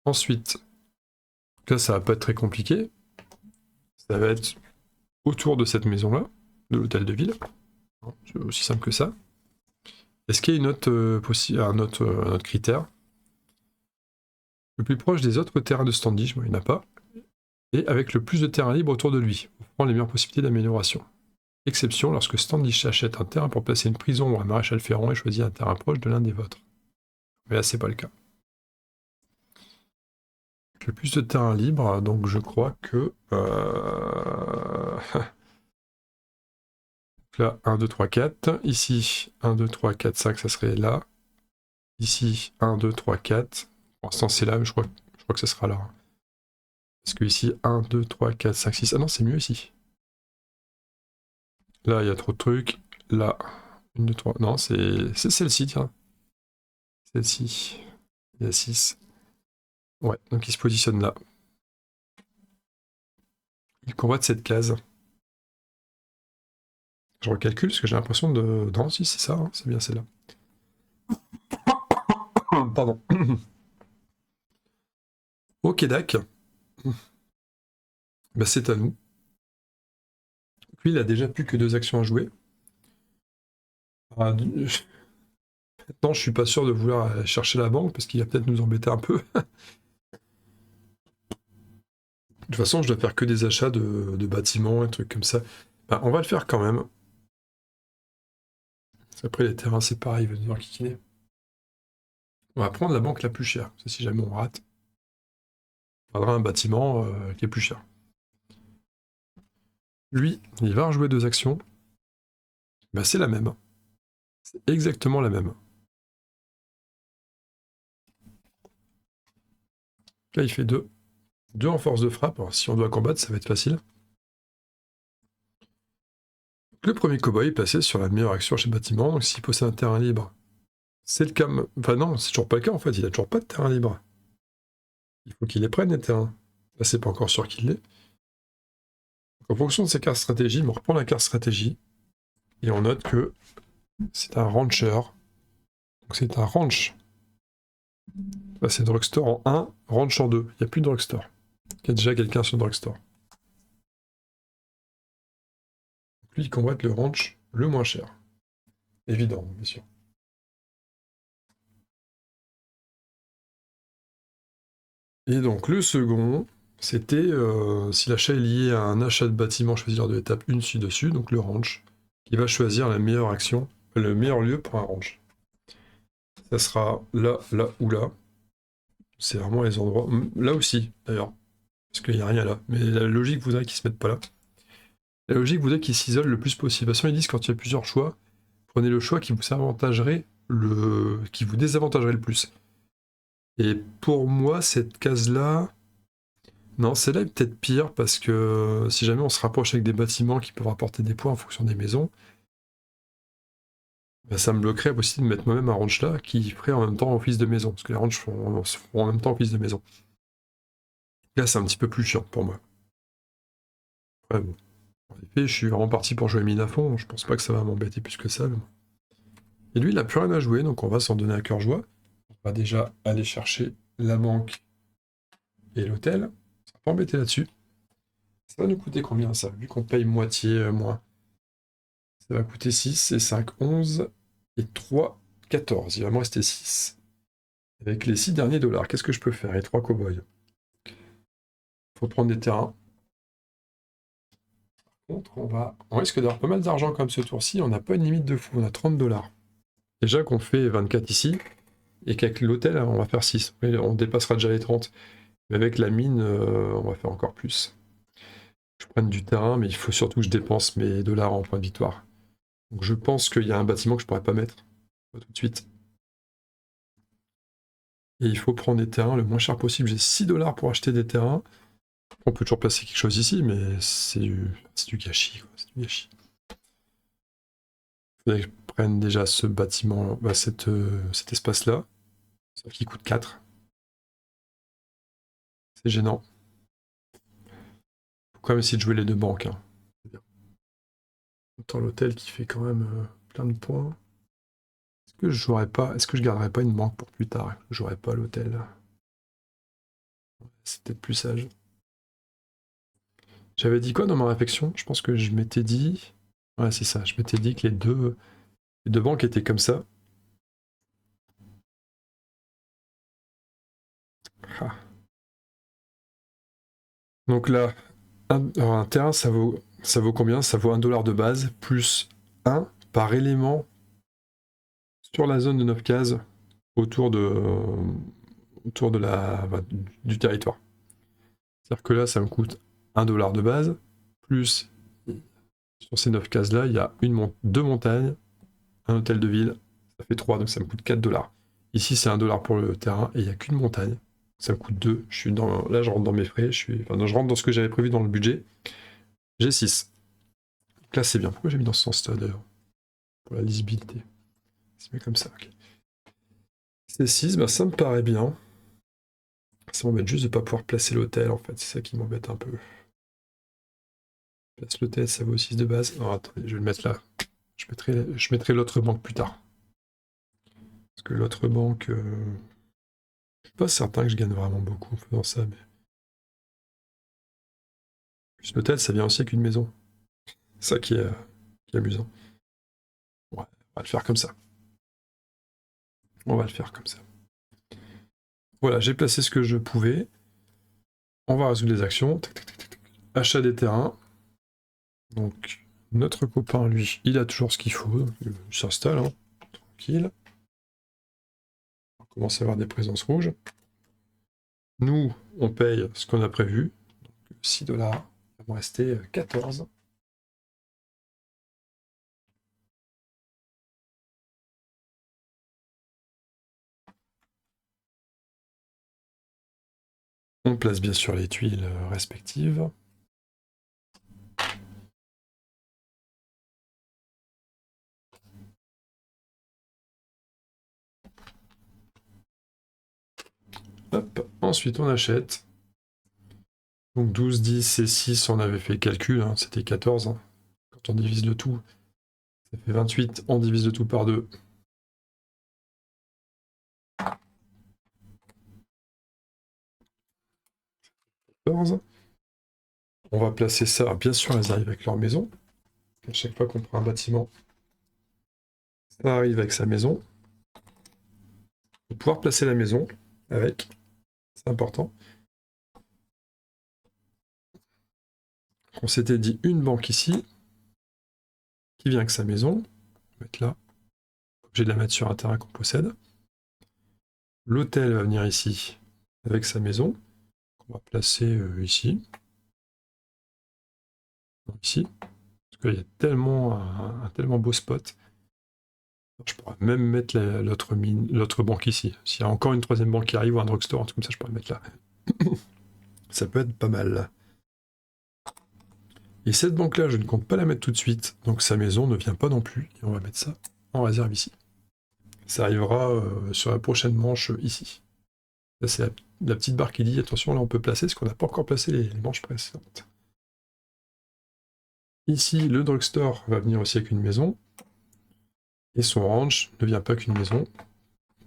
Ensuite, là ça va pas être très compliqué. Ça va être autour de cette maison-là, de l'hôtel de ville. C'est aussi simple que ça. Est-ce qu'il y a un autre critère? Le plus proche des autres terrains de Standish, il n'y en a pas. Et avec le plus de terrain libre autour de lui, offrant les meilleures possibilités d'amélioration. Exception lorsque Standish achète un terrain pour placer une prison ou un maréchal ferrant et choisit un terrain proche de l'un des vôtres. Mais là, c'est pas le cas. J'ai plus de terrain libre, donc je crois que... là, 1, 2, 3, 4. Ici, 1, 2, 3, 4, 5, ça serait là. Ici, 1, 2, 3, 4. Pour l'instant, c'est là, mais je crois que ça sera là. Parce que ici, 1, 2, 3, 4, 5, 6... Ah non, c'est mieux ici. Là, il y a trop de trucs. Là, 1, 2, 3... Non, c'est celle-ci, tiens. Celle-ci. Il y a 6. Ouais, donc il se positionne là. Il combat de cette case. Je recalcule parce que j'ai l'impression de... Non, si, c'est ça, hein, c'est bien celle-là. Pardon. Ok, Dak. Bah, c'est à nous. Lui, il a déjà plus que 2 actions à jouer. Maintenant, je suis pas sûr de vouloir aller chercher la banque parce qu'il va peut-être nous embêter un peu. De toute façon, je dois faire que des achats de bâtiments et trucs comme ça. Bah, on va le faire quand même. Après, les terrains, c'est pareil, il va devoir kikiner. On va prendre la banque la plus chère. Ça, si jamais on rate, on prendra un bâtiment qui est plus cher. Lui, il va rejouer 2 actions. Bah, c'est la même. C'est exactement la même. Là, il fait 2. 2 en force de frappe. Alors, si on doit combattre, ça va être facile. Le premier cowboy est placé sur la meilleure action chez bâtiment. Donc, s'il possède un terrain libre, c'est le cas. Enfin, non, c'est toujours pas le cas en fait. Il a toujours pas de terrain libre. Il faut qu'il les prenne, les terrains. Là, c'est pas encore sûr qu'il l'ait. En fonction de ses cartes stratégie, on reprend la carte stratégie. Et on note que c'est un rancher. Donc, c'est un ranch. Là, c'est drugstore en 1, ranch en 2. Il n'y a plus de drugstore. Il y a déjà quelqu'un sur drugstore. Lui, il combat le ranch le moins cher. Évident, bien sûr. Et donc, le second, c'était si l'achat est lié à un achat de bâtiment, choisir de l'étape 1 ci-dessus, donc le ranch, qui va choisir la meilleure action, le meilleur lieu pour un ranch. Ça sera là, là ou là. C'est vraiment les endroits. Là aussi, d'ailleurs. Parce qu'il n'y a rien là. Mais la logique voudrait qu'ils se mettent pas là. La logique voudrait qu'ils s'isolent le plus possible. De toute façon, ils disent quand il y a plusieurs choix, prenez le choix qui vous avantagerait qui vous désavantagerait le plus. Et pour moi, cette case-là. Non, celle-là est peut-être pire parce que si jamais on se rapproche avec des bâtiments qui peuvent rapporter des points en fonction des maisons, bah, ça me bloquerait aussi de mettre moi-même un ranch là qui ferait en même temps office de maison. Parce que les ranchs feront en même temps office de maison. Là, c'est un petit peu plus chiant pour moi. Ouais, bon. En effet, je suis vraiment parti pour jouer mine à fond. Je pense pas que ça va m'embêter plus que ça. Mais bon. Et lui, il a plus rien à jouer, donc on va s'en donner à cœur joie. On va déjà aller chercher la banque et l'hôtel. Ça va pas embêter là-dessus. Ça va nous coûter combien ça? Vu qu'on paye moitié moins. Ça va coûter 6 et 5, 11 et 3, 14. Il va me rester 6. Avec les 6 derniers dollars, qu'est-ce que je peux faire? Et 3 cow-boys. Faut prendre des terrains. Par contre, on risque d'avoir pas mal d'argent comme ce tour-ci. On n'a pas une limite de fou, on a 30 dollars. Déjà qu'on fait 24 ici, et qu'avec l'hôtel, on va faire 6. On dépassera déjà les 30. Mais avec la mine, on va faire encore plus. Je prenne du terrain, mais il faut surtout que je dépense mes dollars en points de victoire. Donc je pense qu'il y a un bâtiment que je pourrais pas mettre. Pas tout de suite. Et il faut prendre des terrains le moins cher possible. J'ai 6 dollars pour acheter des terrains. On peut toujours placer quelque chose ici, mais c'est du gâchis. C'est du gâchis. Il faudrait que je prenne déjà ce bâtiment, bah, cet espace-là. Sauf qu'il coûte 4. C'est gênant. Faut quand même essayer de jouer les 2 banques. Hein. Autant l'hôtel qui fait quand même plein de points. Est-ce que je garderais pas une banque pour plus tard? Je jouerais pas l'hôtel. C'est peut-être plus sage. J'avais dit quoi dans ma réflexion? Je pense que je m'étais dit... Ouais, c'est ça. Je m'étais dit que les deux banques étaient comme ça. Ah. Donc là, un terrain, ça vaut combien? Ça vaut 1 dollar de base, plus 1 par élément sur la zone de 9 cases. autour de du territoire. C'est-à-dire que là, ça me coûte 1 dollar de base, plus sur ces 9 cases-là, il y a deux montagnes, un hôtel de ville, ça fait 3, donc ça me coûte 4 dollars. Ici, c'est 1 dollar pour le terrain, et il n'y a qu'une montagne, ça me coûte 2. Là, je rentre dans mes frais, je rentre dans ce que j'avais prévu dans le budget. J'ai 6. Donc là, c'est bien. Pourquoi j'ai mis dans ce sens-là, d'ailleurs? Pour la lisibilité. C'est mieux comme ça, ok. C'est 6, bah, ça me paraît bien. Ça m'embête juste de ne pas pouvoir placer l'hôtel, en fait. C'est ça qui m'embête un peu. Place l'hôtel, ça vaut 6 de base. Alors, attendez, je vais le mettre là. Je mettrai l'autre banque plus tard. Parce que l'autre banque... je suis pas certain que je gagne vraiment beaucoup en faisant ça, mais... Plus l'hôtel, ça vient aussi avec une maison. C'est ça qui est amusant. Ouais, on va le faire comme ça. On va le faire comme ça. Voilà, j'ai placé ce que je pouvais. On va résoudre les actions. Achat des terrains. Donc, notre copain, lui, il a toujours ce qu'il faut. Il s'installe, hein. Tranquille. On commence à avoir des présences rouges. Nous, on paye ce qu'on a prévu. Donc, 6 dollars. Il va me rester 14. On place bien sûr les tuiles respectives. Hop, ensuite on achète. Donc 12, 10 et 6, on avait fait le calcul, hein, c'était 14. Hein. Quand on divise le tout, ça fait 28, on divise le tout par 2. On va placer ça, bien sûr elles arrivent avec leur maison. À chaque fois qu'on prend un bâtiment, ça arrive avec sa maison. On va pouvoir placer la maison avec, c'est important. On s'était dit une banque ici, qui vient avec sa maison. On va mettre là. J'ai de la mettre sur un terrain qu'on possède. L'hôtel va venir ici avec sa maison. On va placer ici. Ici. Parce qu'il y a tellement un tellement beau spot. Je pourrais même mettre l'autre banque ici. S'il y a encore une troisième banque qui arrive ou un drugstore, un truc comme ça, je pourrais le mettre là. Ça peut être pas mal. Et cette banque-là, je ne compte pas la mettre tout de suite. Donc sa maison ne vient pas non plus. Et on va mettre ça en réserve ici. Ça arrivera sur la prochaine manche ici. Là, c'est la petite barre qui dit attention, là on peut placer, parce qu'on n'a pas encore placé les manches précédentes. Ici, le drugstore va venir aussi avec une maison. Et son ranch ne vient pas qu'une maison.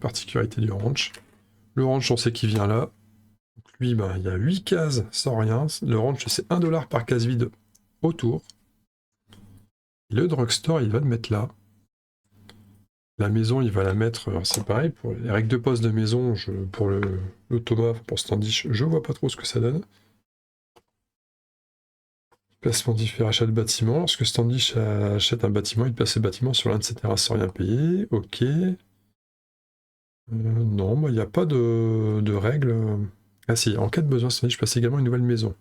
Particularité du ranch. Le ranch, on sait qu'il vient là. Donc lui, ben, il y a 8 cases sans rien. Le ranch, c'est 1 dollar par case vide autour. Et le drugstore, il va le mettre là. La maison, il va la mettre, c'est pareil, pour les règles de poste de maison, pour le Thomas, pour Standish, je vois pas trop ce que ça donne. Placement différé, achat de bâtiment. Lorsque Standish achète un bâtiment, il place le bâtiment sur l'un de ses terrains sans rien payer. Ok. Non, il n'y a pas de règles. Ah si, en cas de besoin, Standish place également une nouvelle maison.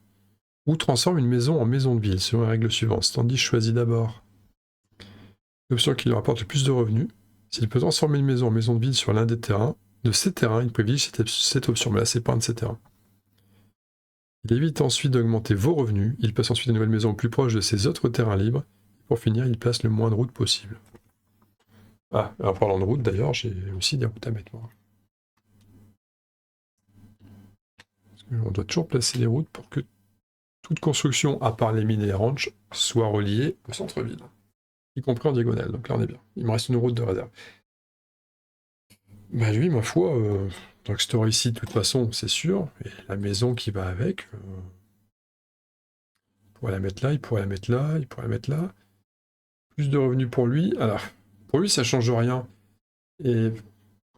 Ou transforme une maison en maison de ville, selon les règles suivantes. Standish choisit d'abord l'option qui lui rapporte le plus de revenus. S'il peut transformer une maison en maison de ville sur l'un des terrains, de ces terrains, il privilégie cette option, mais là, c'est pas un de ces terrains. Il évite ensuite d'augmenter vos revenus. Il place ensuite une nouvelle maison plus proche de ses autres terrains libres. Et pour finir, il place le moins de routes possible. Ah, en parlant de routes, d'ailleurs, j'ai aussi des routes à mettre, moi. On doit toujours placer les routes pour que toute construction, à part les mines et les ranchs, soit reliée au centre-ville, y compris en diagonale. Donc là, on est bien. Il me reste une route de réserve. Bah lui, ma foi, drugstore ici, de toute façon, c'est sûr. Et la maison qui va avec, il pourrait la mettre là, il pourrait la mettre là, il pourrait la mettre là. Plus de revenus pour lui. Alors, pour lui, ça change rien. Et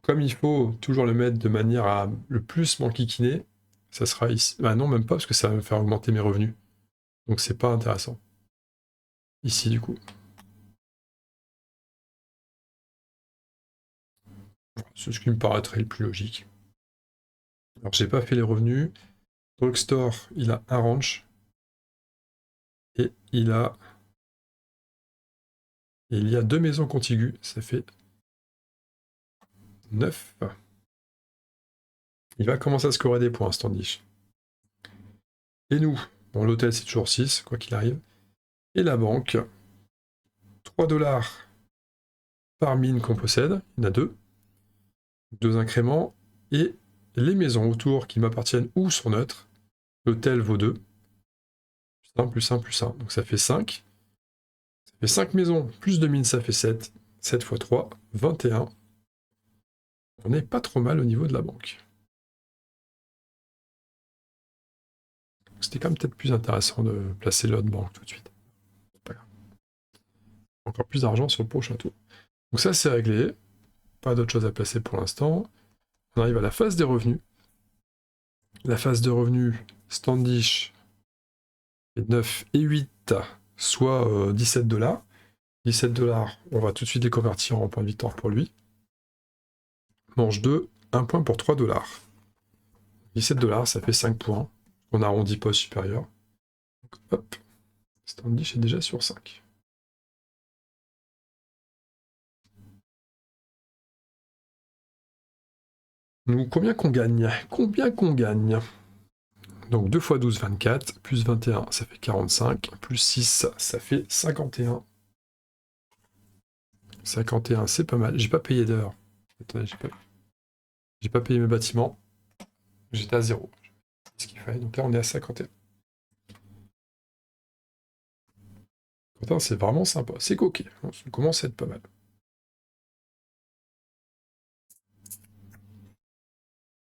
comme il faut toujours le mettre de manière à le plus m'enquiquiner, ça sera ici. Bah non, même pas, parce que ça va me faire augmenter mes revenus. Donc c'est pas intéressant. Ici, du coup. C'est ce qui me paraîtrait le plus logique. Alors, j'ai pas fait les revenus. Drugstore, il a un ranch. Et il y a 2 maisons contiguës. Ça fait 9. Il va commencer à scorer des points, Standish. Et nous, bon, l'hôtel c'est toujours 6, quoi qu'il arrive. Et la banque, 3 dollars par mine qu'on possède, il y en a 2. 2 incréments. Et les maisons autour qui m'appartiennent ou sont neutres, l'hôtel vaut 2. Plus 1, plus 1, plus 1. Donc ça fait 5. Ça fait 5 maisons, plus 2 mines, ça fait 7. 7 x 3, 21. On n'est pas trop mal au niveau de la banque. C'était quand même peut-être plus intéressant de placer l'autre banque tout de suite. Pas grave. Encore plus d'argent sur le prochain tour. Donc ça c'est réglé. Pas d'autre chose à placer pour l'instant. On arrive à la phase des revenus. La phase de revenus, Standish, 9 et 8, soit 17 dollars. 17 dollars, on va tout de suite les convertir en points de victoire pour lui. Manche 2, 1 point pour 3 dollars. 17 dollars, ça fait 5 points. On arrondit pas au supérieur. Donc, hop, Standish est déjà sur 5. Nous, combien qu'on gagne? Combien qu'on gagne? Donc 2 x 12, 24, plus 21, ça fait 45, plus 6, ça fait 51. 51, c'est pas mal. J'ai pas payé d'heure. Attendez, j'ai pas payé mes bâtiments. J'étais à 0. C'est ce qu'il fallait. Donc là, on est à 51. C'est vraiment sympa. C'est coquet. Ça commence à être pas mal.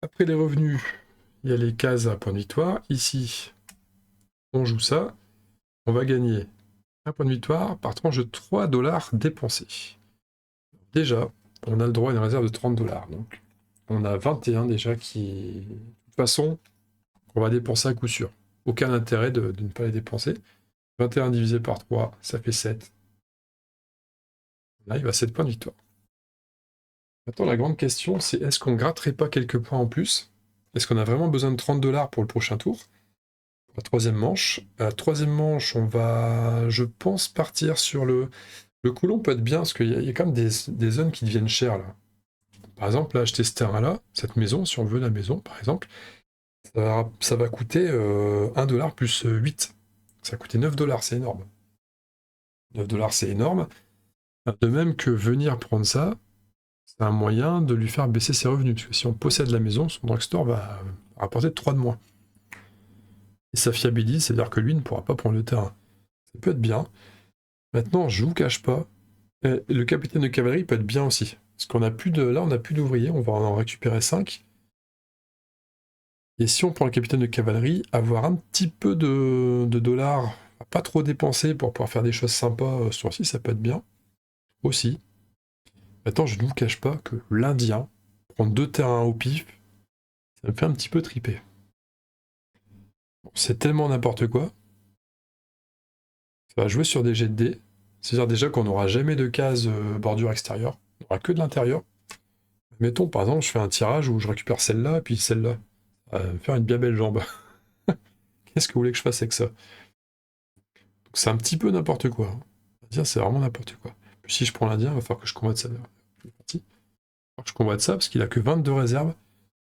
Après les revenus, il y a les cases à point de victoire. Ici, on joue ça. On va gagner un point de victoire par tranche de 3 dollars dépensés. Déjà, on a le droit à une réserve de 30 dollars. Donc, on a 21 déjà qui... De toute façon, on va dépenser à coup sûr. Aucun intérêt de ne pas les dépenser. 21 divisé par 3, ça fait 7. On arrive à 7 points de victoire. Maintenant, la grande question, c'est est-ce qu'on gratterait pas quelques points en plus? Est-ce qu'on a vraiment besoin de 30 dollars pour le prochain tour? La troisième manche. À la troisième manche, on va, je pense, partir sur le... Le colon peut être bien, parce qu'il y a quand même des zones qui deviennent chères, là. Par exemple, là, acheter ce terrain-là, cette maison, si on veut la maison, par exemple, ça va coûter 1 dollar plus 8. Ça va coûter 9 dollars, c'est énorme. 9 dollars, c'est énorme. De même que venir prendre ça, c'est un moyen de lui faire baisser ses revenus, parce que si on possède la maison, son drugstore va rapporter 3 de moins. Et ça fiabilise, c'est-à-dire que lui ne pourra pas prendre le terrain. Ça peut être bien. Maintenant, je vous cache pas, le capitaine de cavalerie peut être bien aussi. Parce qu'on a plus de. Là, on n'a plus d'ouvriers, on va en récupérer 5. Et si on prend le capitaine de cavalerie, avoir un petit peu de dollars, pas trop dépenser pour pouvoir faire des choses sympas sur ci, ça peut être bien. Aussi. Maintenant, je ne vous cache pas que l'Indien, prendre 2 terrains au pif, ça me fait un petit peu triper. Bon, c'est tellement n'importe quoi. Ça va jouer sur des jets de dés. C'est-à-dire déjà qu'on n'aura jamais de case bordure extérieure. On n'aura que de l'intérieur. Mettons, par exemple, je fais un tirage où je récupère celle-là et puis celle-là. Ça va me faire une bien belle jambe. Qu'est-ce que vous voulez que je fasse avec ça? Donc c'est un petit peu n'importe quoi. L'Indien, c'est vraiment n'importe quoi. Puis si je prends l'Indien, il va falloir que je convoite ça. Je convoite ça parce qu'il a que 22 réserves.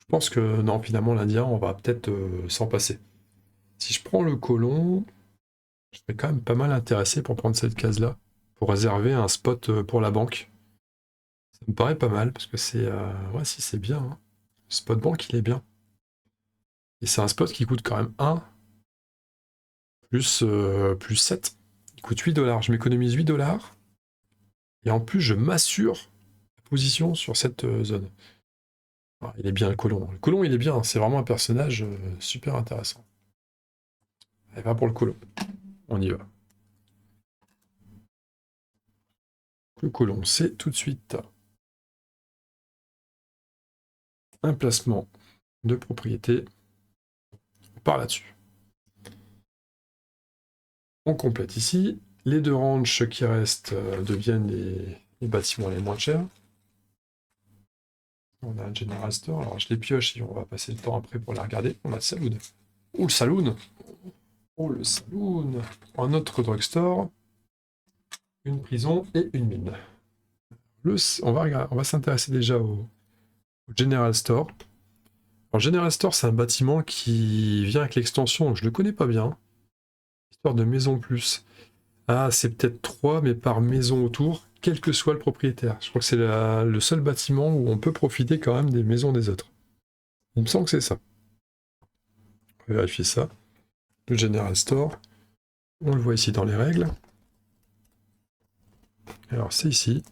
Je pense que non, finalement, l'Indien, on va peut-être s'en passer. Si je prends le colon, je serais quand même pas mal intéressé pour prendre cette case-là, pour réserver un spot pour la banque. Ça me paraît pas mal parce que c'est. Ouais, si c'est bien. Hein. Le spot banque, il est bien. Et c'est un spot qui coûte quand même 1 plus 7. Il coûte 8 dollars. Je m'économise 8 dollars. Et en plus, je m'assure la position sur cette zone. Ah, il est bien le colon. Le colon, il est bien. C'est vraiment un personnage super intéressant. Allez, va pour le colon. On y va. Le colon, c'est tout de suite un placement de propriété. On part là-dessus. On complète ici. Les 2 ranchs qui restent deviennent les bâtiments les moins chers. On a un General Store, alors je les pioche et on va passer le temps après pour les regarder. On a le Saloon. Oh, le Saloon! Oh, le Saloon! Un autre drugstore, une prison et une mine. On va s'intéresser déjà au General Store. Alors, General Store, c'est un bâtiment qui vient avec l'extension, je ne le connais pas bien. Histoire de maison plus. Ah, c'est peut-être 3, mais par maison autour, quel que soit le propriétaire. Je crois que c'est le seul bâtiment où on peut profiter quand même des maisons des autres. Il me semble que c'est ça. On va vérifier ça. Le General Store. On le voit ici dans les règles. Alors, c'est ici.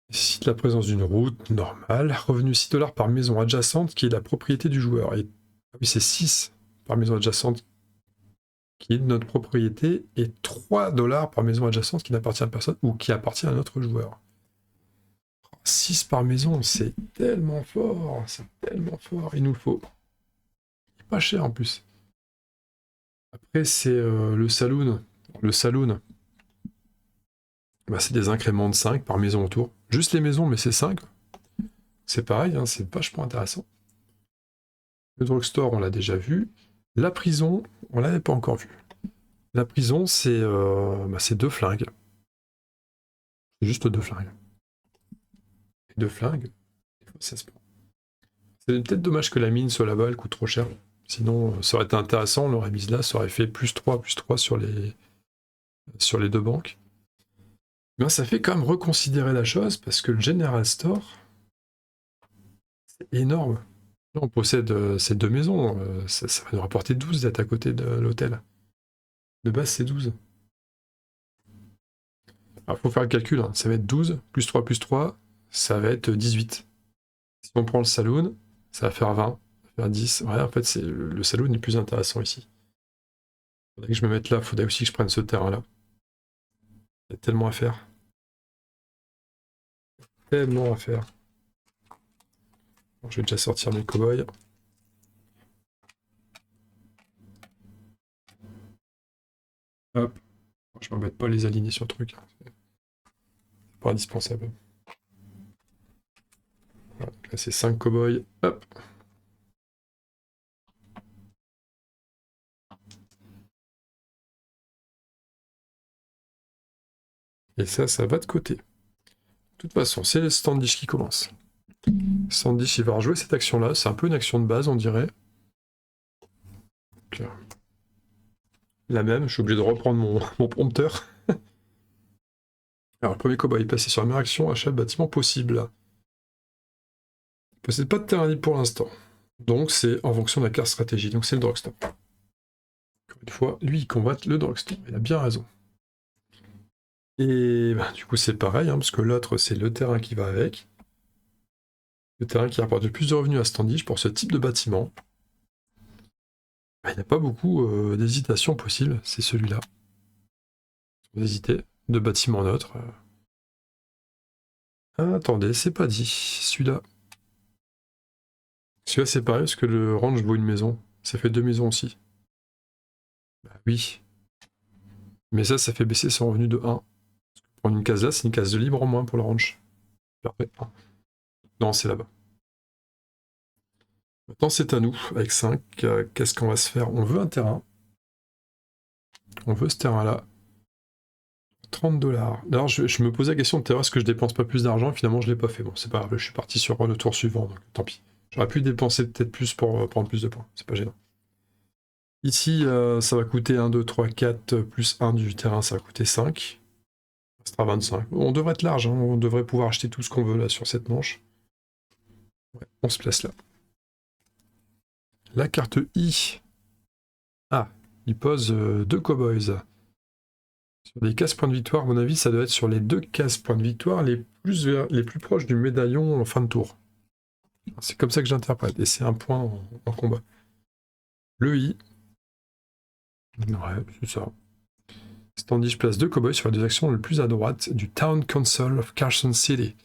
Cite la présence d'une route normale. Revenu 6 $ par maison adjacente qui est la propriété du joueur. Et, ah oui, c'est 6 par maison adjacente qui est de notre propriété et 3 $ par maison adjacente qui n'appartient à personne ou qui appartient à notre joueur. 6 par maison, c'est tellement fort, c'est tellement fort, il nous le faut. Il est pas cher en plus. Après, c'est le saloon. Le saloon, bah, c'est des incréments de 5 par maison autour. Juste les maisons, mais c'est 5. C'est pareil, hein, c'est vachement intéressant. Le drugstore, on l'a déjà vu. La prison, on l'avait pas encore vu. La prison, c'est 2 flingues. C'est juste 2 flingues. Et 2 flingues, des fois ça se prend. C'est peut-être dommage que la mine soit là-bas, elle coûte trop cher. Sinon, ça aurait été intéressant, on l'aurait mise là, ça aurait fait +3 sur les 2 banques. Mais ça fait quand même reconsidérer la chose, parce que le General Store, c'est énorme. Là, on possède ces 2 maisons, ça va nous rapporter 12 d'être à côté de l'hôtel. De base, c'est 12. Alors, il faut faire le calcul, hein. Ça va être 12, +3, ça va être 18. Si on prend le saloon, ça va faire 20, ça va faire 10. Ouais, en fait, le saloon est plus intéressant ici. Faudrait que je me mette là, faudrait aussi que je prenne ce terrain-là. Il y a tellement à faire. Tellement à faire. Bon, je vais déjà sortir mes cow-boys. Hop. Je m'embête pas à les aligner sur le truc. C'est pas indispensable. Voilà, donc là, c'est 5 cow-boys. Hop. Et ça va de côté. De toute façon, c'est le Standish qui commence. Standish, il va rejouer cette action-là. C'est un peu une action de base, on dirait. Donc, la même, je suis obligé de reprendre mon prompteur. Alors, le premier cowboy est placé sur la meilleure action, achat de bâtiment possible. Il ne possède pas de terrain libre pour l'instant. Donc, c'est en fonction de la carte stratégie. Donc, c'est le drugstore. Encore une fois, lui, il combatte le drugstore. Il a bien raison. Et bah, du coup, c'est pareil, hein, parce que l'autre, c'est le terrain qui va avec. Le terrain qui rapporte le plus de revenus à Standish pour ce type de bâtiment. Bah, il n'y a pas beaucoup d'hésitation possible, c'est celui-là. Vous hésitez, de bâtiment neutre. Ah, attendez, c'est pas dit. Celui-là. Celui-là, c'est pareil, parce que le range vaut une maison. Ça fait 2 maisons aussi. Bah oui. Mais ça fait baisser son revenu de 1. Prendre une case là, c'est une case de libre en moins pour le ranch. Après, 1. Non, c'est là-bas. Maintenant, c'est à nous, avec 5. Qu'est-ce qu'on va se faire? On veut un terrain. On veut ce terrain-là. 30 $. Alors, je me posais la question de savoir est-ce que je dépense pas plus d'argent? Finalement, je l'ai pas fait. Bon, c'est pas grave, je suis parti sur le tour suivant, donc tant pis. J'aurais pu dépenser peut-être plus pour prendre plus de points. C'est pas gênant. Ici, ça va coûter 1, 2, 3, 4, plus 1 du terrain, ça va coûter 5. Ça sera 25. On devrait être large, hein. On devrait pouvoir acheter tout ce qu'on veut là sur cette manche. Ouais, on se place là. La carte I. Ah, il pose 2 cowboys. Sur des cases points de victoire, à mon avis, ça doit être sur les 2 cases points de victoire les plus proches du médaillon en fin de tour. C'est comme ça que j'interprète, et c'est un point en combat. Le I. Ouais, c'est ça. Standish place 2 cowboys sur les 2 actions les plus à droite du Town Council of Carson City.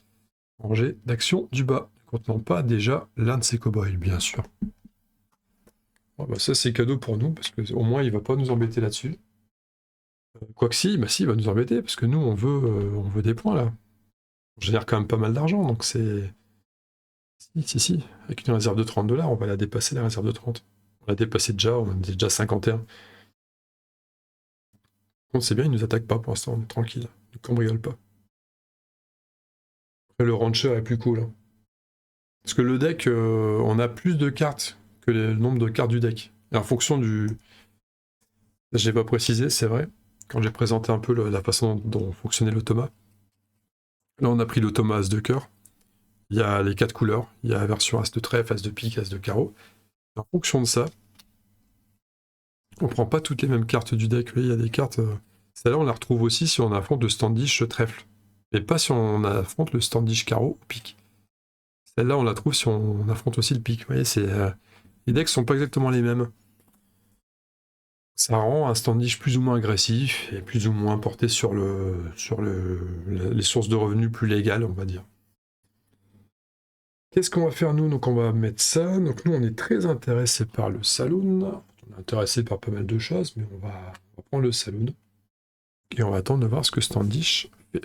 Rangée d'action du bas, ne contenant pas déjà l'un de ces cowboys, bien sûr. Bon, bah ça, c'est cadeau pour nous, parce qu'au moins, il va pas nous embêter là-dessus. Quoique si, bah si, il va nous embêter, parce que nous, on veut des points, là. On génère quand même pas mal d'argent, donc c'est... Si. Avec une réserve de 30 $, on va la dépasser, la réserve de 30. On l'a dépassé déjà, on est déjà 51. Contre, c'est bien, il nous attaque pas pour l'instant, on est tranquille. Il ne cambriole pas. Après, le rancher est plus cool. Hein. Parce que le deck, on a plus de cartes que le nombre de cartes du deck. Et en fonction du... Je l'ai pas précisé, c'est vrai, quand j'ai présenté un peu la façon dont fonctionnait l'automa. Là, on a pris l'automa As de cœur. Il y a les 4 couleurs. Il y a la version As de trèfle, As de pique, As de carreau. En fonction de ça, on prend pas toutes les mêmes cartes du deck. Oui, il y a des cartes... Celle-là, on la retrouve aussi si on affronte le standish trèfle. Mais pas si on affronte le standish carreau ou pique. Celle-là, on la trouve si on affronte aussi le pique. Vous voyez, les decks sont pas exactement les mêmes. Ça rend un standish plus ou moins agressif et plus ou moins porté sur les sources de revenus plus légales, on va dire. Qu'est-ce qu'on va faire nous? Donc on va mettre ça. Donc nous on est très intéressé par le saloon. On est intéressé par pas mal de choses, mais on va prendre le saloon. Et on va attendre de voir ce que Standish fait.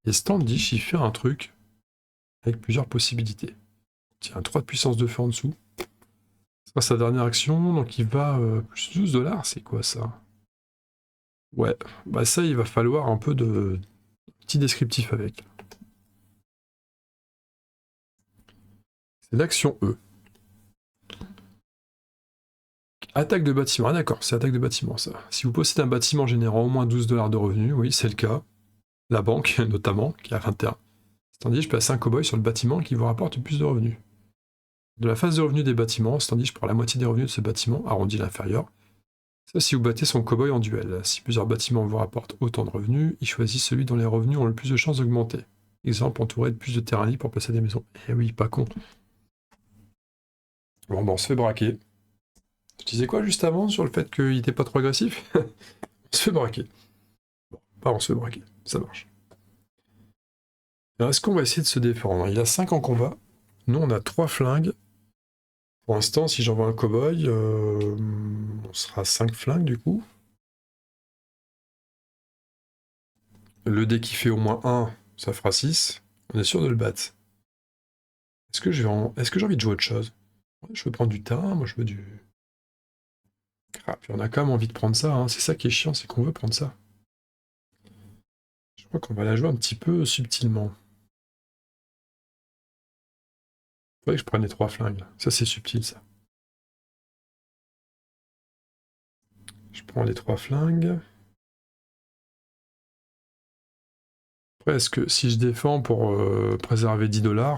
Et Standish il fait un truc avec plusieurs possibilités. Il y a un 3 de puissance de feu en dessous. C'est sa dernière action, donc il va plus 12 $, c'est quoi ça? Ouais, bah ça il va falloir un peu de petit descriptif avec. C'est l'action E. Attaque de bâtiment, ah d'accord, c'est attaque de bâtiment ça. Si vous possédez un bâtiment générant au moins 12 $ de revenus, oui c'est le cas. La banque notamment, qui a 21. Standish peut passer un cow-boy sur le bâtiment qui vous rapporte plus de revenus. De la phase de revenus des bâtiments, Standish prend la moitié des revenus de ce bâtiment, arrondi à l'inférieur. Ça si vous battez son cow-boy en duel. Si plusieurs bâtiments vous rapportent autant de revenus, il choisit celui dont les revenus ont le plus de chances d'augmenter. Exemple, entouré de plus de terrain libre pour placer des maisons. Eh oui, pas con. Bon, on se fait braquer. Je disais quoi juste avant sur le fait qu'il était pas trop agressif? On se fait braquer. Bon, bah on se fait braquer, ça marche. Alors est-ce qu'on va essayer de se défendre? Il a 5 en combat. Nous on a 3 flingues. Pour l'instant, si j'envoie un cow-boy, on sera 5 flingues du coup. Le dé qui fait au moins 1, ça fera 6. On est sûr de le battre. Est-ce que j'ai envie de jouer autre chose? Ouais, je veux prendre du terrain, moi je veux du... Ah, puis on a quand même envie de prendre ça, hein. C'est ça qui est chiant, c'est qu'on veut prendre ça. Je crois qu'on va la jouer un petit peu subtilement. Faudrait que je prenne les 3 flingues. Ça c'est subtil ça. Je prends les 3 flingues. Après, est-ce que si je défends pour préserver 10 $,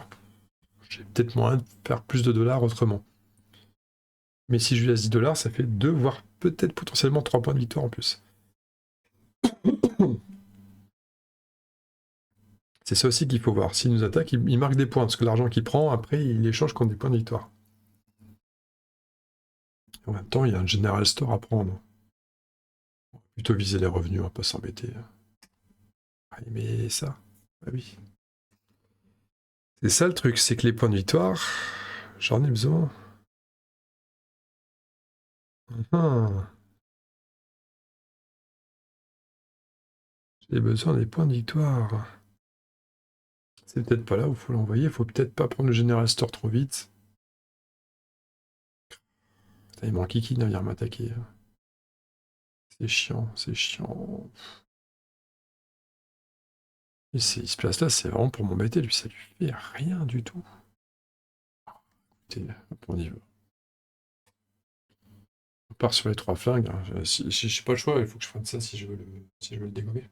j'ai peut-être moyen de faire plus de dollars autrement. Mais si je lui laisse 10 $, ça fait 2, voire peut-être potentiellement 3 points de victoire en plus. C'est ça aussi qu'il faut voir. S'il nous attaque, il marque des points, parce que l'argent qu'il prend, après, il échange contre des points de victoire. En même temps, il y a un General Store à prendre. On va plutôt viser les revenus, on va pas s'embêter. Ah, mais ça, ah oui. C'est ça le truc, c'est que les points de victoire, j'en ai besoin. J'ai besoin des points de victoire. C'est peut-être pas là où il faut l'envoyer, il faut peut-être pas prendre le General Store trop vite. Putain, il manque qui vient m'attaquer. C'est chiant, c'est chiant. Et il se place là, c'est vraiment pour m'embêter, lui, ça lui fait rien du tout. Écoutez, on y va. On part sur les 3 flingues. Hein. Si j'ai pas le choix, il faut que je fasse ça si je veux le dégommer.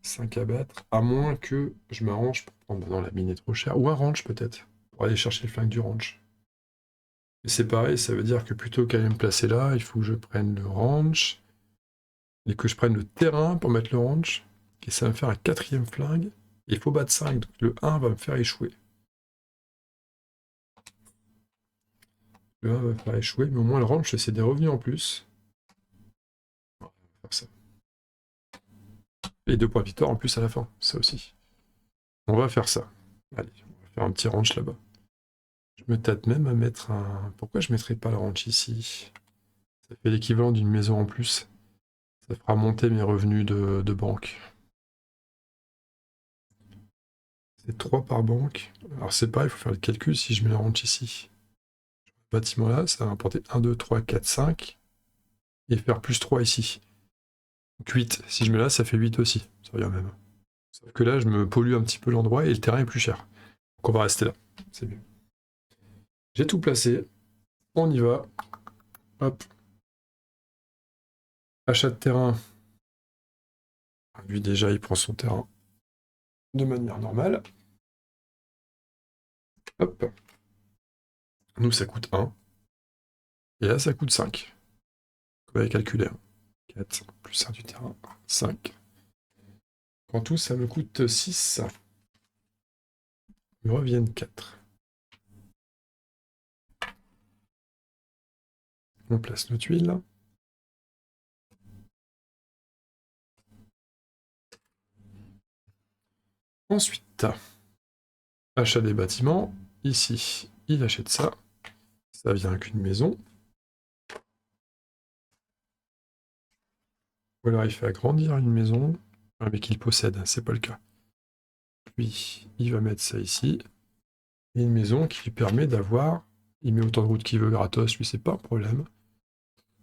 5 à battre, à moins que je m'arrange pour prendre... Bah non, la mine est trop chère. Ou un ranch peut-être, pour aller chercher les flingues du ranch. Et c'est pareil, ça veut dire que plutôt qu'aller me placer là, il faut que je prenne le ranch, et que je prenne le terrain pour mettre le ranch, et ça va me faire un 4e flingue. Et il faut battre 5, donc le 1 va me faire échouer. Le 1 va me faire échouer, mais au moins le ranch, c'est des revenus en plus. On va faire ça. Et 2 points de victoire en plus à la fin, ça aussi. On va faire ça. Allez, on va faire un petit ranch là-bas. Je me tâte même à mettre un... Pourquoi je mettrais pas le ranch ici? Ça fait l'équivalent d'une maison en plus. Ça fera monter mes revenus de banque. C'est 3 par banque. Alors c'est pareil, il faut faire le calcul si je mets la ranch ici. Le bâtiment là, ça va rapporter 1, 2, 3, 4, 5. Et faire plus 3 ici. Donc 8. Si je mets là, ça fait 8 aussi. Ça revient même. Sauf que là, je me pollue un petit peu l'endroit et le terrain est plus cher. Donc on va rester là. C'est mieux. J'ai tout placé. On y va. Hop. Achat de terrain. Lui déjà, il prend son terrain de manière normale. Hop. Nous, ça coûte 1. Et là, ça coûte 5. On va calculer. 4 plus 1 du terrain. 5. En tout, ça me coûte 6. Il me reviennent 4. On place nos tuiles. Ensuite, achat des bâtiments. Ici, il achète ça. Ça vient avec une maison. Ou alors il fait agrandir une maison, mais qu'il possède, c'est pas le cas. Puis il va mettre ça ici. Et une maison qui lui permet d'avoir. Il met autant de routes qu'il veut gratos, lui c'est pas un problème.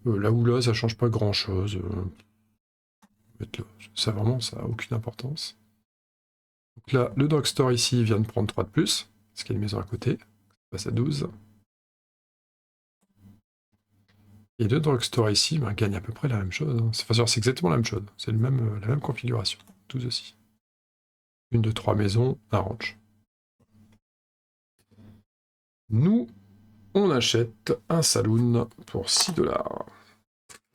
Là ou là, ça change pas grand chose. Ça vraiment, ça a aucune importance. Donc là, le drugstore ici vient de prendre 3 de plus, parce qu'il y a une maison à côté. Ça passe à 12. Et le drugstore ici gagne à peu près la même chose. Enfin, c'est exactement la même chose. C'est la même configuration. 12 aussi. Une de 3 maisons, un ranch. Nous, on achète un saloon pour 6 $.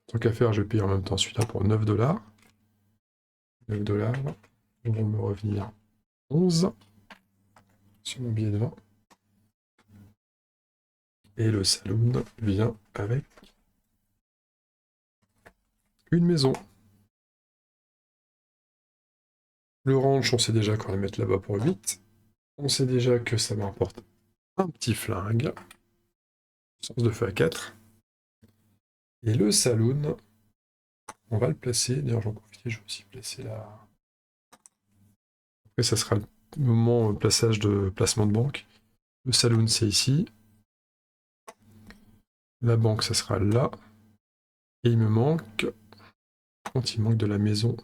Tant qu'à faire, je vais payer en même temps celui-là pour 9 $. 9 $, ils vont me revenir 11 sur mon billet de 20. Et le saloon vient avec une maison. Le ranch, on sait déjà qu'on va le mettre là-bas pour 8. On sait déjà que ça m'apporte un petit flingue. Sens de feu à 4. Et le saloon, on va le placer. D'ailleurs, j'en profite, je vais aussi placer là. Après, ça sera le moment placement de banque. Le saloon, c'est ici. La banque, ça sera là. Et il me manque... Quand il manque de la maison...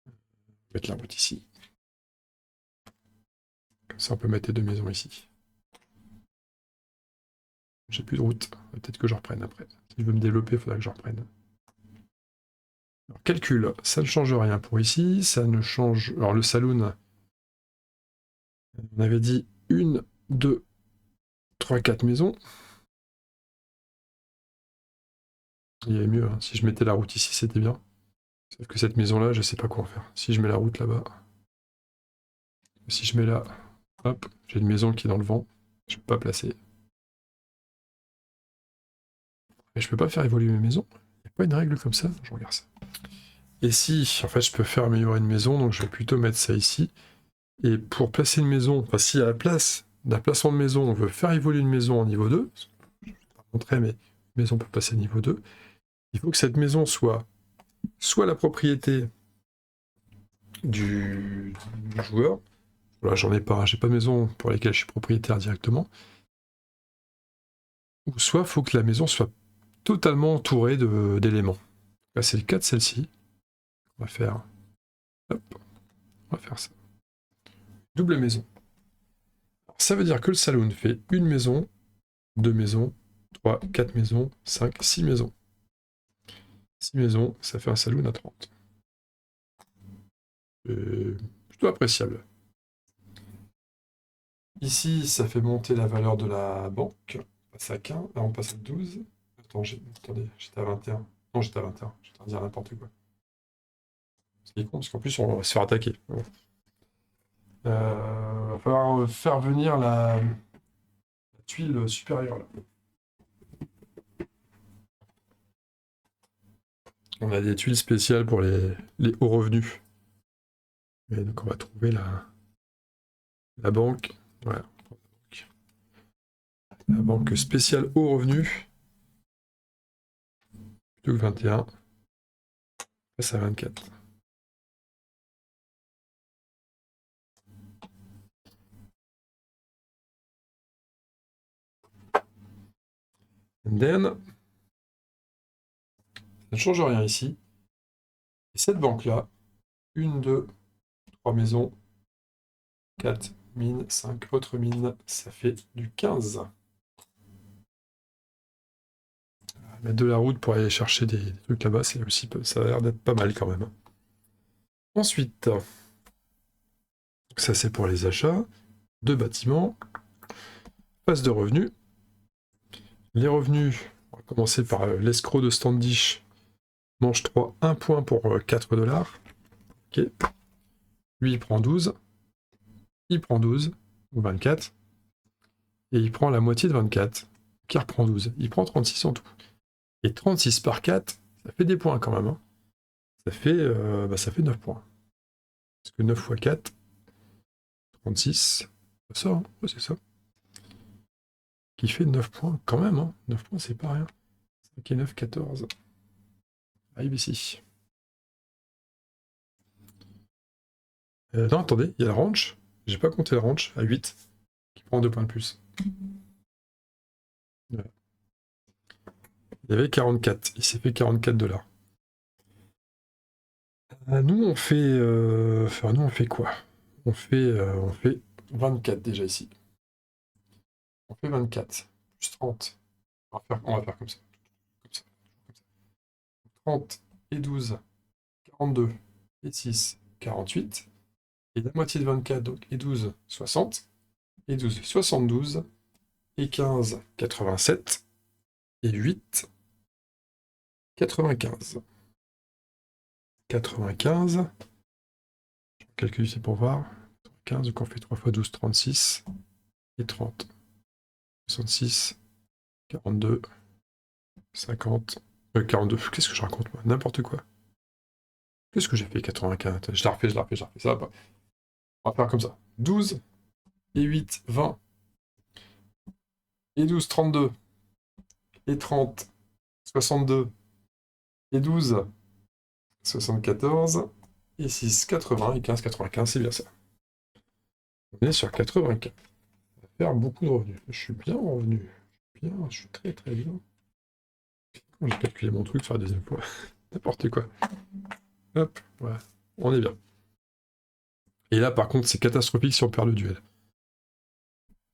Je vais mettre la route ici. Comme ça, on peut mettre les 2 maisons ici. J'ai plus de route. Peut-être que je reprenne après. Si je veux me développer, il faudra que je reprenne. Alors, calcul, ça ne change rien pour ici. Ça ne change... Alors, le saloon... On avait dit 1, 2, 3, 4 maisons. Il y avait mieux, hein. Si je mettais la route ici, c'était bien. Sauf que cette maison-là, je sais pas quoi en faire. Si je mets la route là-bas... Si je mets là... Hop, j'ai une maison qui est dans le vent. Je peux pas placer. Mais je peux pas faire évoluer mes maisons. Il n'y a pas une règle comme ça. Je regarde ça. Et si, en fait, je peux faire améliorer une maison, donc je vais plutôt mettre ça ici. Et pour placer une maison, enfin, si à la place d'un placement de maison, on veut faire évoluer une maison en niveau 2, je ne vais pas montrer, mais une maison peut passer à niveau 2, il faut que cette maison soit la propriété du joueur. Voilà, j'en ai pas, j'ai pas de maison pour laquelle je suis propriétaire directement. Ou soit il faut que la maison soit totalement entourée d'éléments. Là, c'est le cas de celle-ci. On va faire. Hop, on va faire ça. Double maison. Alors, ça veut dire que le saloon fait une maison, 2 maisons, 3, 4 maisons, 5, 6 maisons. 6 maisons, ça fait un saloon à 30. Plutôt appréciable. Ici, ça fait monter la valeur de la banque. On passe à 15, là on passe à 12. Attendez, j'étais à 21. Non, j'étais à 21, j'étais en train de dire n'importe quoi. C'est con, parce qu'en plus on va se faire attaquer. Va falloir faire venir la tuile supérieure là. On a des tuiles spéciales pour les hauts revenus. Et donc on va trouver la banque. Voilà. La banque spéciale hauts revenus. Plutôt que 21. Passe à 24. And then, ça ne change rien ici. Et cette banque-là, 1, 2, 3 maisons, 4 mines, 5 autres mines, ça fait du 15. Mettre de la route pour aller chercher des trucs là-bas, c'est aussi, ça a l'air d'être pas mal quand même. Ensuite, ça c'est pour les achats de bâtiments. Phase de revenus. Les revenus, on va commencer par l'escroc de Standish. Mange 3, 1 point pour 4 dollars. Ok. Lui, il prend 12. Il prend 12, ou 24. Et il prend la moitié de 24. Qui reprend 12. Il prend 36 en tout. Et 36 par 4, ça fait des points quand même. Hein. Ça fait 9 points. Parce que 9 fois 4, 36. C'est ça, hein. Ouais, c'est ça. Qui fait 9 points quand même. Hein. 9 points, c'est pas rien. 5 et 9, 14. Arrive ici. Non, attendez, il y a le ranch. J'ai pas compté le ranch à 8, qui prend 2 points de plus. Voilà. Il y avait 44. Il s'est fait 44 dollars. Nous, on fait quoi? On fait 24 déjà ici. On fait 24. Plus 30. On va faire comme ça. Comme ça. 30 et 12, 42 et 6, 48. Et la moitié de 24, donc, et 12, 60. Et 12, 72. Et 15, 87. Et 8, 95. 95. Je calcule ici pour voir. 15, donc on fait 3 fois 12, 36. Et 30. 66. 42. 50. 42. Qu'est-ce que je raconte, moi? N'importe quoi. Qu'est-ce que j'ai fait 95? Je la refais. Ça va pas. On va faire comme ça. 12 et 8, 20. Et 12, 32. Et 30, 62. Et 12, 74. Et 6, 80. Et 15, 95. C'est bien ça. On est sur 95. Ça va faire beaucoup de revenus. Je suis bien en revenu. Je suis très très bien. J'ai calculé mon truc sur la deuxième fois. N'importe quoi. Hop, voilà. On est bien. Et là, par contre, c'est catastrophique si on perd le duel.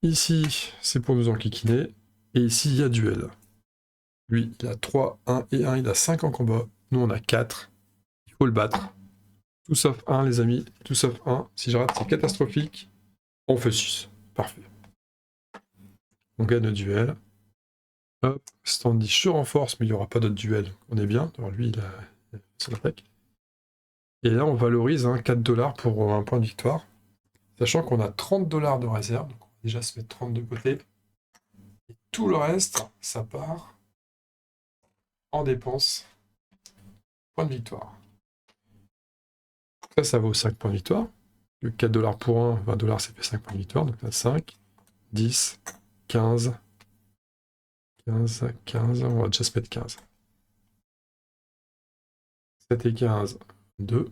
Ici, c'est pour nous enquiquiner. Et ici, il y a duel. Lui, il a 3, 1 et 1. Il a 5 en combat. Nous, on a 4. Il faut le battre. Tout sauf 1, les amis. Tout sauf 1. Si je rate, c'est catastrophique. On fait 6. Parfait. On gagne le duel. Hop, Standish se renforce, mais il n'y aura pas d'autre duel. On est bien. Alors lui, il a son attaque. Et là, on valorise 4 dollars pour un point de victoire. Sachant qu'on a 30 dollars de réserve. Donc on va déjà se mettre 30 de côté. Et tout le reste, ça part en dépenses. Point de victoire. Ça vaut 5 points de victoire. Le 4 dollars pour 1, 20 dollars, ça fait 5 points de victoire. Donc là, 5, 10, 15, 15, 15. On va déjà se mettre 15. 7 et 15, 2.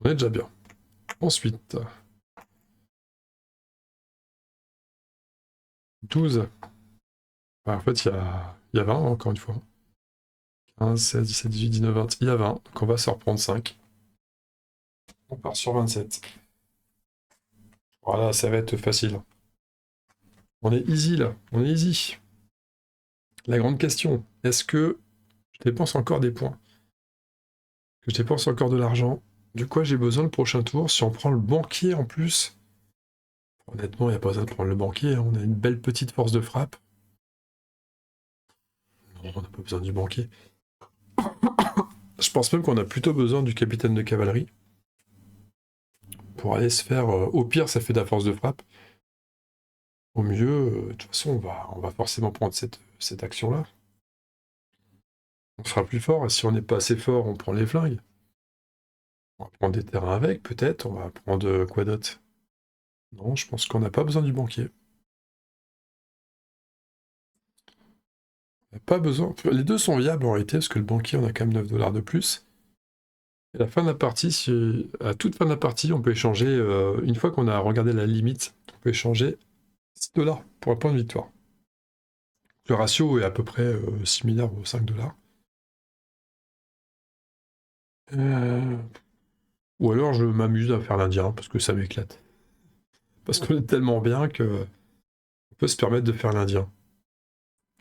On est déjà bien. Ensuite, 12. En fait, il y a 20, encore une fois. 15, 16, 17, 18, 19, 20. Il y a 20. Donc on va se reprendre 5. On part sur 27. Voilà, ça va être facile. On est easy là. On est easy. La grande question, est-ce que je dépense encore des points? Que je dépense encore de l'argent? De quoi j'ai besoin le prochain tour? Si on prend le banquier en plus, honnêtement, il n'y a pas besoin de prendre le banquier. Hein. On a une belle petite force de frappe. Non, on n'a pas besoin du banquier. Je pense même qu'on a plutôt besoin du capitaine de cavalerie. Pour aller se faire... au pire, ça fait de la force de frappe. Au mieux, de toute façon, on va forcément prendre cette action-là. On sera plus fort, et si on n'est pas assez fort, on prend les flingues. On va prendre des terrains avec, peut-être. On va prendre quoi d'autre? Non, je pense qu'on n'a pas besoin du banquier. On n'a pas besoin... Les deux sont viables en réalité, parce que le banquier, on a quand même 9 dollars de plus. Et à la fin de la partie, à toute fin de la partie, on peut échanger, une fois qu'on a regardé la limite, on peut échanger 6 dollars pour un point de victoire. Le ratio est à peu près similaire aux 5 $. Ou alors je m'amuse à faire l'Indien parce que ça m'éclate. Parce qu'on est tellement bien que on peut se permettre de faire l'Indien.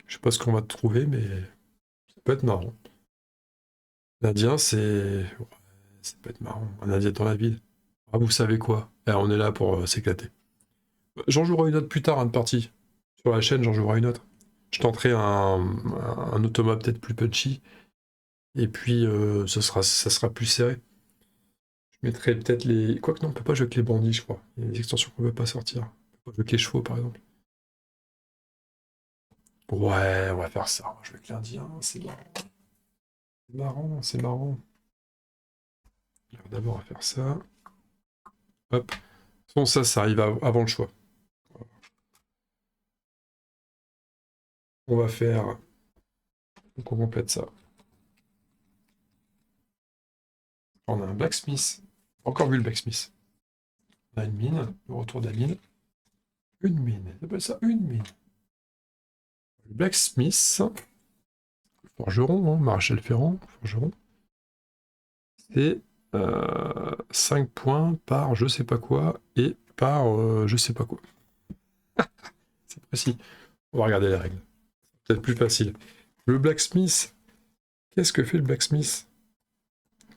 Je sais pas ce qu'on va trouver, mais ça peut être marrant. L'Indien, ouais, ça peut être marrant. Un Indien dans la ville. Ah, vous savez quoi? On est là pour s'éclater. J'en jouerai une autre plus tard, une partie. Sur la chaîne, j'en jouerai une autre. Je tenterai un automa peut-être plus punchy. Et puis, ça sera plus serré. Je mettrai peut-être les. Quoique non, on peut pas jouer avec les bandits, je crois. Il y a des extensions qu'on peut pas sortir. On peut pas jouer avec les chevaux, par exemple. Ouais, on va faire ça. On va jouer avec l'Indien, c'est marrant. C'est marrant, c'est marrant. Alors, d'abord, on va faire ça. Hop. Bon, ça arrive avant le choix. On va faire. Donc, on complète ça. On a un blacksmith. Encore vu le blacksmith. On a une mine. Le retour de la mine. Une mine. On appelle ça une mine. Le blacksmith. Forgeron, hein, maréchal ferrant. Forgeron. C'est 5 points par je sais pas quoi et par je sais pas quoi. C'est précis. On va regarder les règles. Peut-être plus facile. Le blacksmith. Qu'est-ce que fait le blacksmith?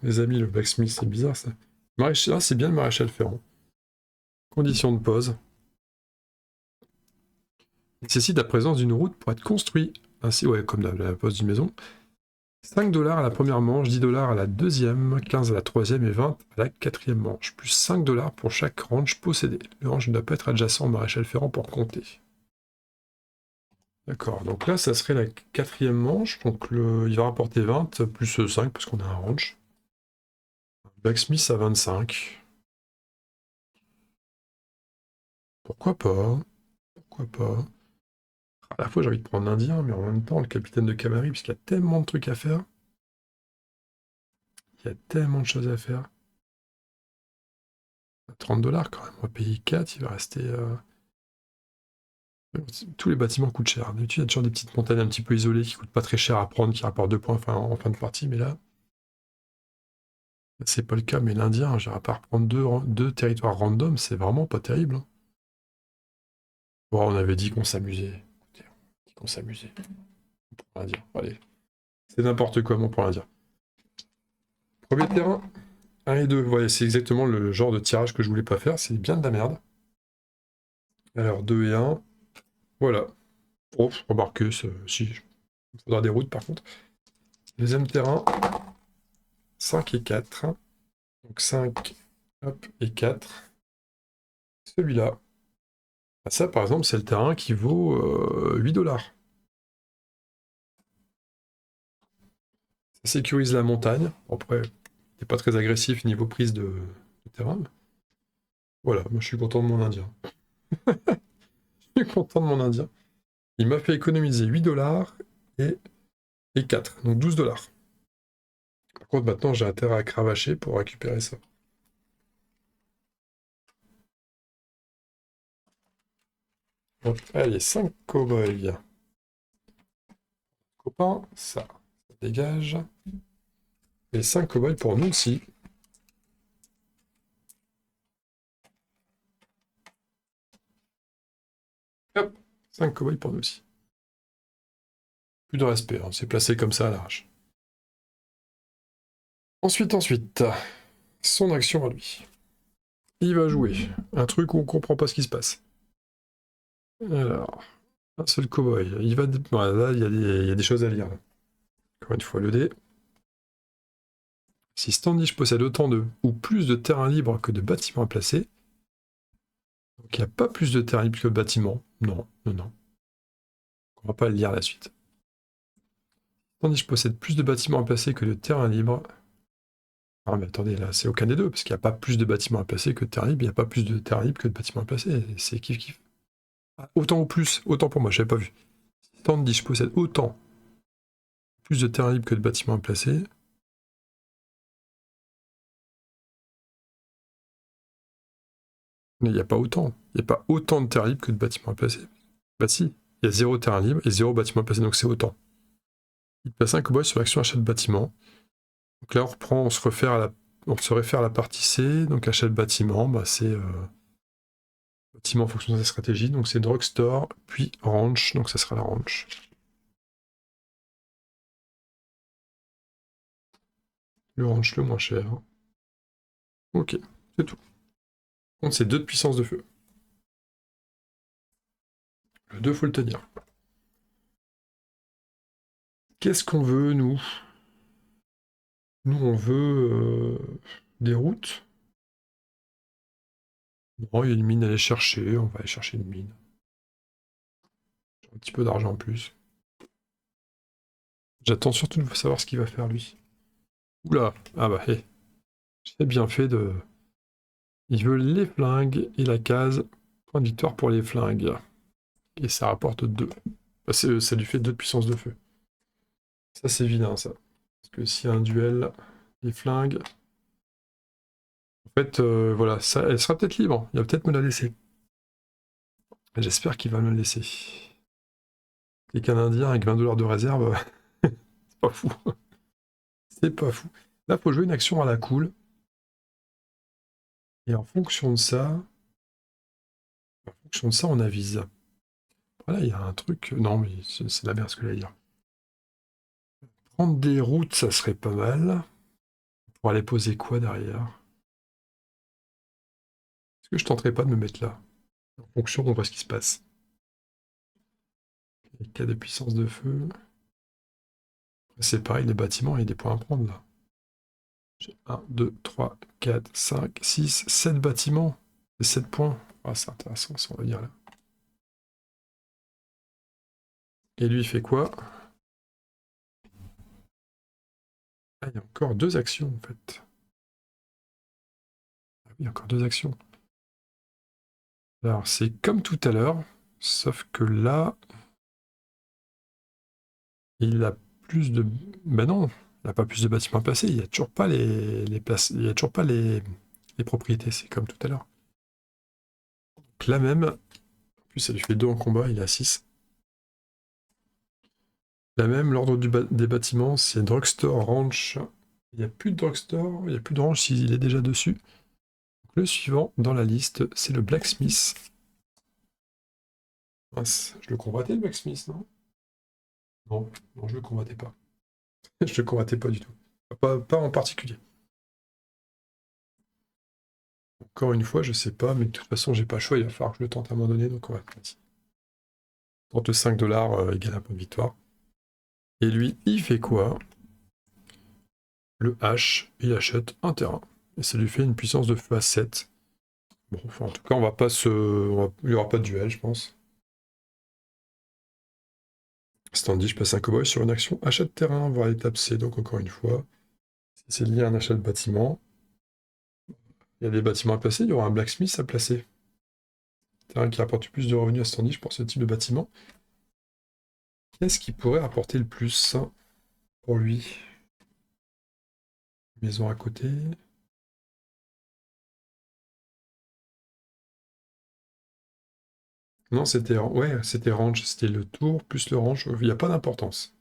Les amis, le blacksmith, c'est bizarre ça. Maréchal, c'est bien le maréchal ferrant. Conditions de pause. Nécessite la présence d'une route pour être construit. Ainsi, ouais, comme la pose d'une maison. 5 $ à la première manche, 10 $ à la deuxième, 15 à la troisième et 20 à la quatrième manche. Plus 5 $ pour chaque ranch possédé. Le ranch ne doit pas être adjacent au maréchal ferrant pour compter. D'accord, donc là, ça serait la quatrième manche. Donc il va rapporter 20 plus 5 parce qu'on a un ranch. Blacksmith à 25. Pourquoi pas? Pourquoi pas? À la fois, j'ai envie de prendre l'Indien, mais en même temps, le capitaine de cavalerie, puisqu'il y a tellement de trucs à faire. Il y a tellement de choses à faire. 30 $ quand même. On va payer 4, il va rester. Tous les bâtiments coûtent cher. D'habitude, il y a toujours des petites montagnes un petit peu isolées qui coûtent pas très cher à prendre, qui rapportent 2 points en fin de partie, mais là, c'est pas le cas. Mais l'Indien, à part prendre deux territoires random, c'est vraiment pas terrible, hein. Bon, on avait dit qu'on s'amusait. Écoutez, on a dit qu'on s'amusait. Pour l'Indien, allez. C'est n'importe quoi, pour l'Indien. Premier terrain, 1 et 2. Ouais, c'est exactement le genre de tirage que je voulais pas faire. C'est bien de la merde. Alors, 2 et 1. Voilà. Oh, remarquez, si. Il faudra des routes, par contre. Deuxième terrain, 5 et 4. Donc 5, hop, et 4. Celui-là. Ah, ça, par exemple, c'est le terrain qui vaut 8 $. Ça sécurise la montagne. Après, c'est pas très agressif niveau prise de terrain. Voilà, moi je suis content de mon Indien. Je suis content de mon Indien. Il m'a fait économiser 8 $ et 4, donc 12 $. Par contre, maintenant, j'ai intérêt à cravacher pour récupérer ça. Hop, allez, 5 cow-boys. Copain, ça dégage. Et 5 cow-boys pour nous aussi. Hop, 5 cow-boys pour nous aussi. Plus de respect, hein, c'est placé comme ça à l'arrache. Ensuite, son action à lui. Il va jouer un truc où on comprend pas ce qui se passe. Alors, un seul cow-boy. Il va. Ouais, là, il y a des choses à lire. Encore une fois, le dé. Si Standish possède autant de ou plus de terrain libre que de bâtiments à placer, donc il n'y a pas plus de terrain libre que de bâtiments. Non, non, non. On va pas le lire la suite. Standish possède plus de bâtiments à placer que de terrain libre. Ah mais attendez, là, c'est aucun des deux, parce qu'il n'y a pas plus de bâtiments à placer que de terrain libre, il n'y a pas plus de terrain libre que de bâtiments à placer. C'est kiff-kiff. Ah, autant ou plus, autant pour moi, je n'avais pas vu. Standish possède autant plus de terrain libre que de bâtiments à placer. Mais il n'y a pas autant. Il n'y a pas autant de terrain libre que de bâtiments à placer. Bah si. Il y a 0 terrain libre et 0 bâtiment placé, donc c'est autant. Il place un cowboy sur l'action achat de bâtiment. Donc là, on reprend, on se réfère à la partie C, donc achat de bâtiment, bah c'est bâtiment en fonction de sa stratégie, donc c'est drugstore, puis ranch, donc ça sera la ranch. Le ranch le moins cher. Ok, c'est tout. Par contre, c'est 2 de puissance de feu. Le 2, faut le tenir. Qu'est-ce qu'on veut, nous? Nous, on veut des routes. Non, il y a une mine à aller chercher, on va aller chercher une mine. J'ai un petit peu d'argent en plus. J'attends surtout de savoir ce qu'il va faire, lui. Oula, ah bah, hé. J'ai bien fait de... Il veut les flingues et la case. Point de victoire pour les flingues. Et ça rapporte 2. Bah, ça lui fait 2 de puissance de feu. Ça, c'est vilain, ça. Parce que s'il y a un duel, les flingues... En fait, voilà, ça, elle sera peut-être libre. Il va peut-être me la laisser. J'espère qu'il va me le laisser. Les Canadiens avec 20 $ de réserve, c'est pas fou. C'est pas fou. Là, faut jouer une action à la cool. Et en fonction de ça, on avise. Voilà, il y a un truc. Non, mais c'est la merde ce que j'allais dire. Prendre des routes, ça serait pas mal. Pour aller poser quoi derrière? Est-ce que je tenterais pas de me mettre là? En fonction, on voit ce qui se passe. Les cas de puissance de feu. C'est pareil, les bâtiments, il y a des points à prendre là. J'ai 1, 2, 3, 4, 5, 6, 7 bâtiments. Et 7 points. Ah, c'est intéressant, ça, on va dire là. Et lui, il fait quoi? Ah, il y a encore 2 actions en fait. Ah oui, encore 2 actions. Alors, c'est comme tout à l'heure, sauf que là, il a plus de... Ben non, il n'a pas plus de bâtiments placés, il n'y a toujours pas les places... Il y a toujours pas les propriétés, c'est comme tout à l'heure. Donc là même, en plus ça lui fait 2 en combat, il est à 6. Là même, l'ordre des bâtiments, c'est drugstore, ranch. Il n'y a plus de drugstore, il n'y a plus de ranch s'il est déjà dessus. Donc, le suivant dans la liste, c'est le blacksmith. Mince, je le combattais le blacksmith, non? Non, non, je le combattais pas. Je le combattais pas du tout. Pas en particulier. Encore une fois, je sais pas, mais de toute façon, j'ai pas le choix, il va falloir que je le tente à un moment donné, donc on va faire ici. 35 $ égale un point de victoire. Et lui, il fait quoi? Le H, il achète un terrain. Et ça lui fait une puissance de feu à 7. Bon, enfin, en tout cas, on va pas se... Il n'y aura pas de duel, je pense. Standy, je passe un cowboy sur une action achat de terrain, voir l'étape C, donc encore une fois. Si c'est lié à un achat de bâtiment, il y a des bâtiments à placer, il y aura un blacksmith à placer. Terrain qui rapporte plus de revenus à Standish pour ce type de bâtiment. Qu'est-ce qui pourrait rapporter le plus pour lui? Maison à côté. Non, c'était ouais, c'était range, c'était le tour plus le range. Il n'y a pas d'importance.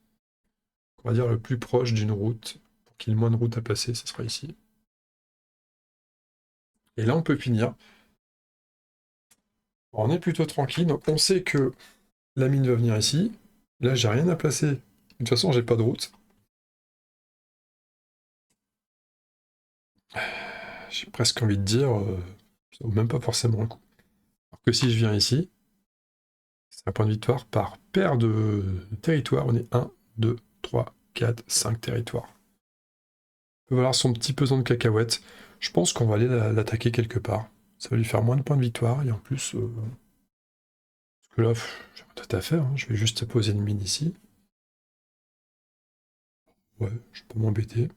On va dire le plus proche d'une route. Pour qu'il y ait le moins de routes à passer, ce sera ici. Et là, on peut finir. On est plutôt tranquille, donc on sait que la mine va venir ici. Là, j'ai rien à placer. De toute façon, j'ai pas de route. J'ai presque envie de dire, ça vaut même pas forcément le coup. Alors que si je viens ici, c'est un point de victoire par paire de territoires. On est 1, 2, 3, 4, 5 territoires. Il peut valoir son petit pesant de cacahuètes. Je pense qu'on va aller l'attaquer quelque part. Ça va lui faire moins de points de victoire. Et en plus, parce que là, j'ai pas tout à faire. Hein. Je vais juste poser une mine ici. Ouais, je peux m'embêter.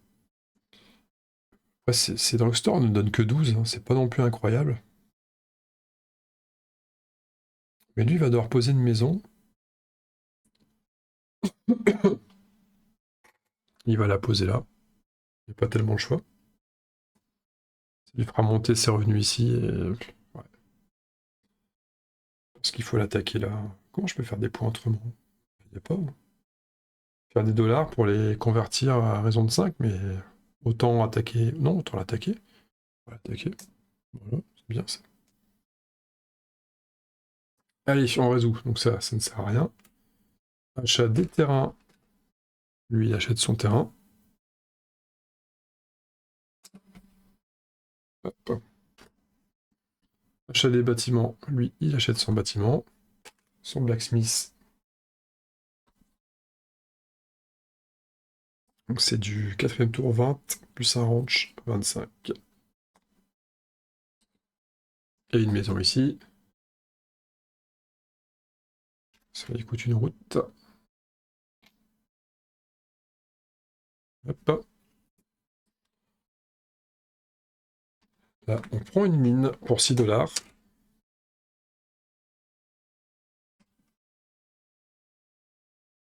Ouais, ces drugstores ne donnent que 12. Hein. C'est pas non plus incroyable. Mais lui, il va devoir poser une maison. Il va la poser là. Il n'y a pas tellement le choix. Ça lui fera monter ses revenus ici. Et... ouais. Est-ce qu'il faut l'attaquer là? Comment je peux faire des points autrement? Il n'y a pas. Faire des dollars pour les convertir à raison de 5, mais autant attaquer. Non, autant l'attaquer. On va l'attaquer. Voilà, c'est bien ça. Allez, on résout. Donc ça ne sert à rien. Achat des terrains. Lui, il achète son terrain. Hop. Achat des bâtiments. Lui, il achète son bâtiment. Son blacksmith. Donc c'est du 4e tour 20, plus un ranch 25. Et une maison ici. Ça lui coûte une route. Hop. Là, on prend une mine pour 6 $.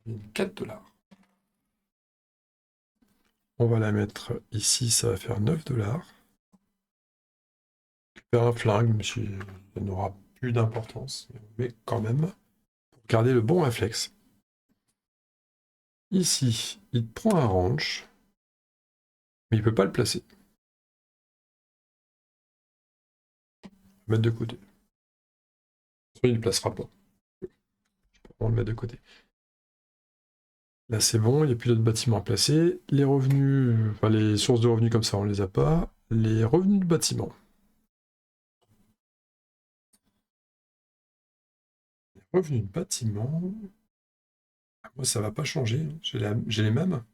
Une 4 $. On va la mettre ici, ça va faire 9 $. Faire un flingue, même si ça n'aura plus d'importance, mais quand même, pour garder le bon réflexe. Ici, il prend un ranch, mais il peut pas le placer. Mettre de côté. Il ne le placera pas. On va le mettre de côté. Là, c'est bon, il n'y a plus d'autres bâtiments à placer. Les revenus, enfin les sources de revenus comme ça, on les a pas. Les revenus de bâtiment. Les revenus de bâtiment. Moi, ça va pas changer. J'ai les mêmes.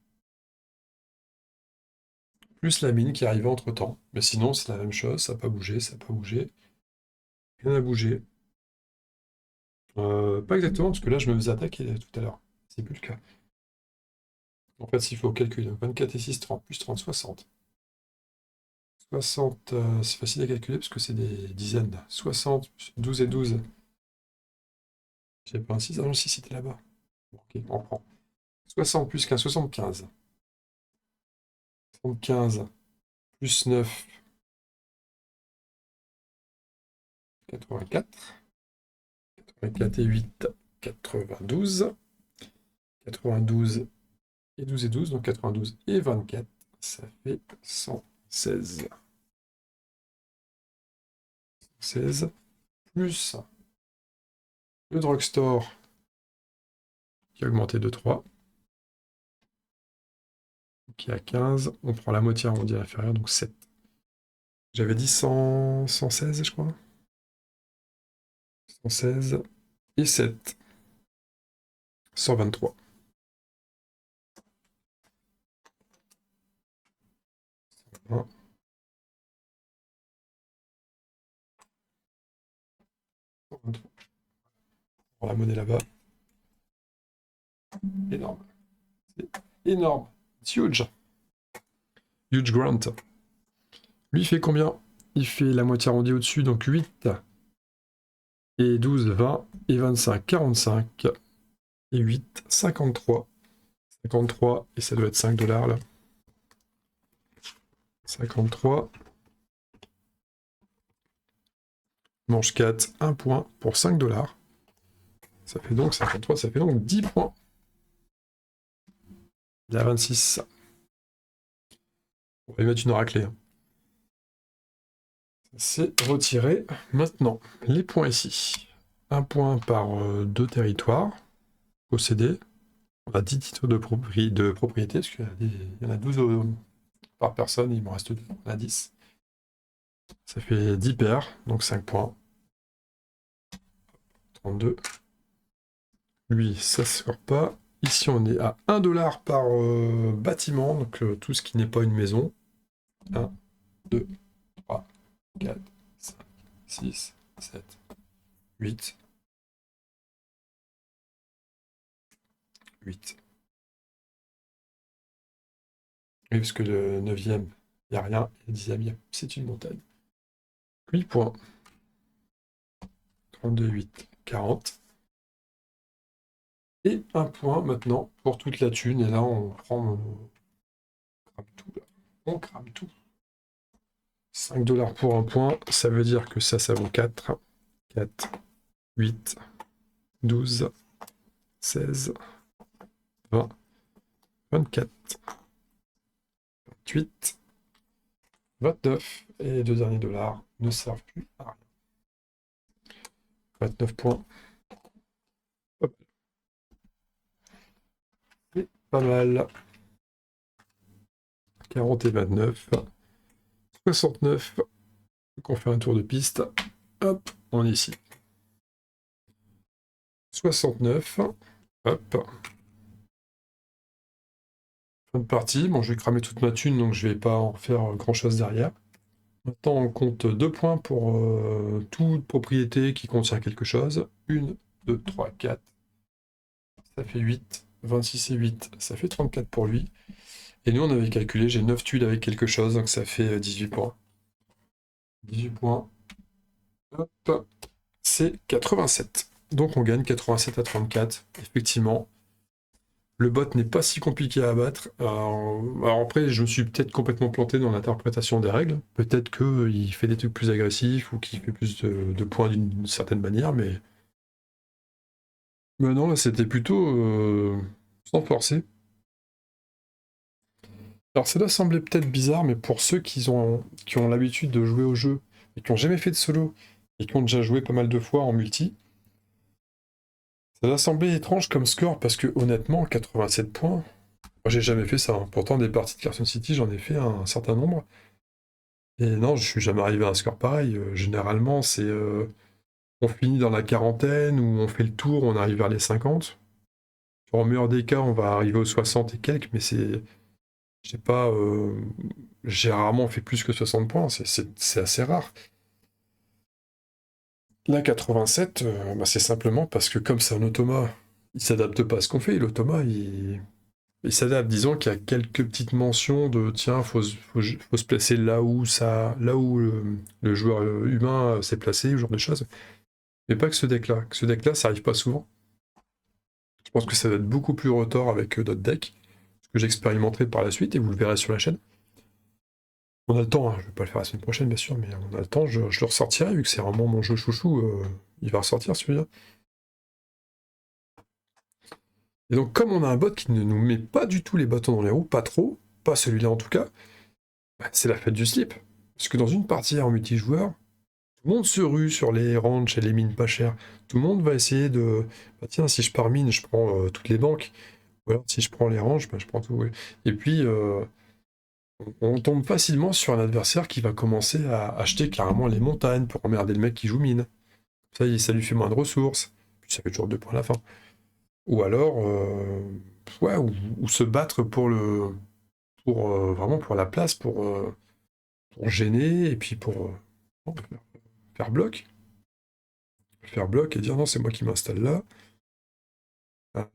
Plus la mine qui arrive entre temps. Mais sinon, c'est la même chose. Ça n'a pas bougé, ça n'a pas bougé. Rien n'a bougé. Pas exactement, parce que là, je me faisais attaquer tout à l'heure. C'est plus le cas. En fait, s'il faut calculer. 24 et 6, 30, plus 30, 60. 60, c'est facile à calculer parce que c'est des dizaines. 60, plus 12 et 12. J'avais pas un 6, ah non, le 6 c'était là-bas. Bon, ok, on reprend. 60 plus qu'un 75. 75 plus 9, 84. 84 et 8, 92. 92 et 12 et 12, donc 92 et 24, ça fait 116. 16 plus le drugstore qui a augmenté de 3, qui est à 15. On prend la moitié arrondie à l'inférieur, donc 7. J'avais dit 116, je crois. 116 et 7. 123. 1. Pour la monnaie là-bas. Énorme. C'est énorme. It's huge. Huge grant. Lui, il fait combien? Il fait la moitié arrondie au-dessus, donc 8 et 12, 20 et 25, 45 et 8, 53. 53, et ça doit être 5 $ là. 53. Manche 4, 1 point pour 5 $. Ça fait donc 53, ça fait donc 10 points. Il a 26. On va lui mettre une raclée. Hein. C'est retiré. Maintenant, les points ici. 1 point par 2 territoires possédés. On a 10 titres de propriété, parce qu'il y en a 12 par personne, il m'en reste 2, on a 10. Ça fait 10 paires, donc 5 points. 32. Lui, ça ne sort pas. Ici, on est à 1 $ par bâtiment, donc tout ce qui n'est pas une maison. 1, 2, 3, 4, 5, 6, 7, 8. 8. Oui, parce que le 9e, il n'y a rien. Et le 10e, c'est une montagne. 8 points. 32, 8, 40. Et 1 point maintenant pour toute la thune. Et là, on prend... On crame tout. Là. On crame tout. 5 $ pour 1 point. Ça veut dire que ça vaut 4. 4. 8, 12, 16, 20, 24, 28, 29, et les deux derniers dollars ne servent plus à rien. 29 points. Hop. C'est pas mal. 40 et 29. 69. Donc on fait un tour de piste. Hop, on est ici. 69. Hop. Fin de partie. Bon, je vais cramer toute ma thune, donc je vais pas en faire grand chose derrière. Maintenant, on compte 2 points pour toute propriété qui contient quelque chose. 1, 2, 3, 4. Ça fait 8. 26 et 8, ça fait 34 pour lui. Et nous, on avait calculé, j'ai 9 tuiles avec quelque chose, donc ça fait 18 points. 18 points. Hop. C'est 87. Donc on gagne 87 à 34. Effectivement, le bot n'est pas si compliqué à abattre. Alors après, je me suis peut-être complètement planté dans l'interprétation des règles. Peut-être qu'il fait des trucs plus agressifs ou qu'il fait plus de points d'une certaine manière, mais non, là c'était plutôt sans forcer. Alors ça doit sembler peut-être bizarre, mais pour ceux qui ont l'habitude de jouer au jeu et qui n'ont jamais fait de solo et qui ont déjà joué pas mal de fois en multi, ça doit sembler étrange comme score parce que honnêtement, 87 points, moi j'ai jamais fait ça, hein. Pourtant des parties de Carson City, j'en ai fait un certain nombre. Et non, je suis jamais arrivé à un score pareil. Généralement, c'est on finit dans la quarantaine ou on fait le tour, on arrive vers les 50. En meilleur des cas, on va arriver aux 60 et quelques, mais c'est. Je sais pas. J'ai rarement fait plus que 60 points, c'est assez rare. Là, 87, bah, c'est simplement parce que comme c'est un automa, il s'adapte pas à ce qu'on fait. L'automa, il s'adapte. Disons qu'il y a quelques petites mentions de tiens, faut se placer là où le joueur humain s'est placé, ce genre de choses. Mais pas que ce deck-là. Que ce deck-là, ça arrive pas souvent. Je pense que ça va être beaucoup plus retors avec d'autres decks, ce que j'expérimenterai par la suite et vous le verrez sur la chaîne. On a le temps, hein, je vais pas le faire la semaine prochaine bien sûr, mais on a le temps, je le ressortirai vu que c'est vraiment mon jeu chouchou, il va ressortir celui-là. Et donc comme on a un bot qui ne nous met pas du tout les bâtons dans les roues, pas trop, pas celui-là en tout cas, bah, c'est la fête du slip. Parce que dans une partie en multijoueur, tout le monde se rue sur les ranchs et les mines pas chères. Tout le monde va essayer de... Bah tiens, si je pars mine, je prends toutes les banques. Ou alors si je prends les ranchs, bah, je prends tout. Ouais. Et puis, on tombe facilement sur un adversaire qui va commencer à acheter carrément les montagnes pour emmerder le mec qui joue mine. Ça lui fait moins de ressources. Puis ça fait toujours 2 points à la fin. Ou alors, ouais, ou se battre vraiment pour la place, pour gêner, et puis pour faire bloc. Faire bloc et dire non, c'est moi qui m'installe là.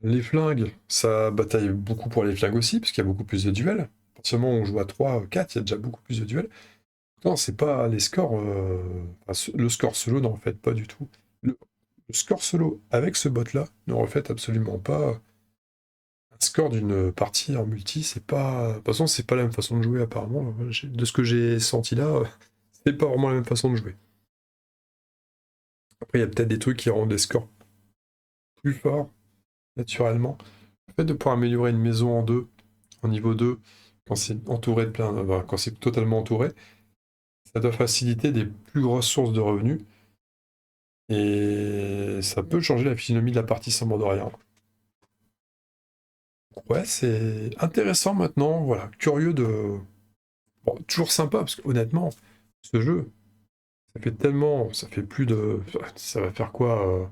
Les flingues, ça bataille beaucoup pour les flingues aussi, parce qu'il y a beaucoup plus de duels. À partir du moment où on joue à 3, 4, il y a déjà beaucoup plus de duels. Non, c'est pas les scores. Le score solo n'en reflète pas du tout. Le score solo avec ce bot-là ne reflète absolument pas un score d'une partie en multi. C'est pas. De toute façon, c'est pas la même façon de jouer, apparemment. De ce que j'ai senti là, c'est pas vraiment la même façon de jouer. Après, il y a peut-être des trucs qui rendent des scores plus forts, naturellement. Le fait de pouvoir améliorer une maison en 2, en niveau 2, quand c'est entouré de quand c'est totalement entouré, ça doit faciliter des plus grosses sources de revenus. Et ça peut changer la physionomie de la partie sans mort de rien. Ouais, c'est intéressant maintenant, voilà. Curieux de. Bon, toujours sympa, parce que honnêtement, ce jeu, ça fait tellement. Ça fait plus de. Ça va faire quoi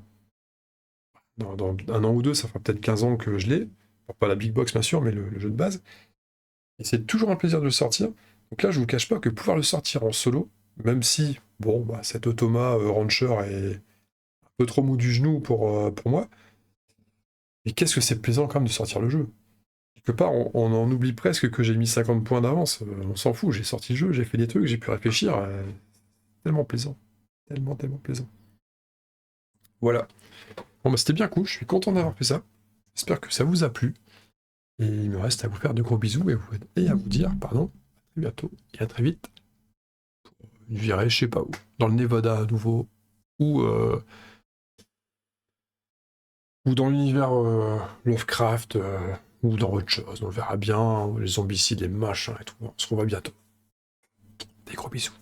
dans un an ou deux, ça fera peut-être 15 ans que je l'ai. Bon, pas la big box, bien sûr, mais le jeu de base. Et c'est toujours un plaisir de le sortir. Donc là, je vous cache pas que pouvoir le sortir en solo, même si, bon, bah, cet automa rancher est un peu trop mou du genou pour moi, mais qu'est-ce que c'est plaisant quand même de sortir le jeu. Quelque part, on en oublie presque que j'ai mis 50 points d'avance. On s'en fout, j'ai sorti le jeu, j'ai fait des trucs, j'ai pu réfléchir. Tellement plaisant. Tellement, tellement plaisant. Voilà. Bon, bah, c'était bien cool, je suis content d'avoir fait ça. J'espère que ça vous a plu. Et il me reste à vous faire de gros bisous et à vous dire, pardon, à très bientôt et à très vite. Une virée, je sais pas où. Dans le Nevada à nouveau. Ou ou dans l'univers Lovecraft, ou dans autre chose. On le verra bien, les zombicides, les machins et tout. On se revoit bientôt. Des gros bisous.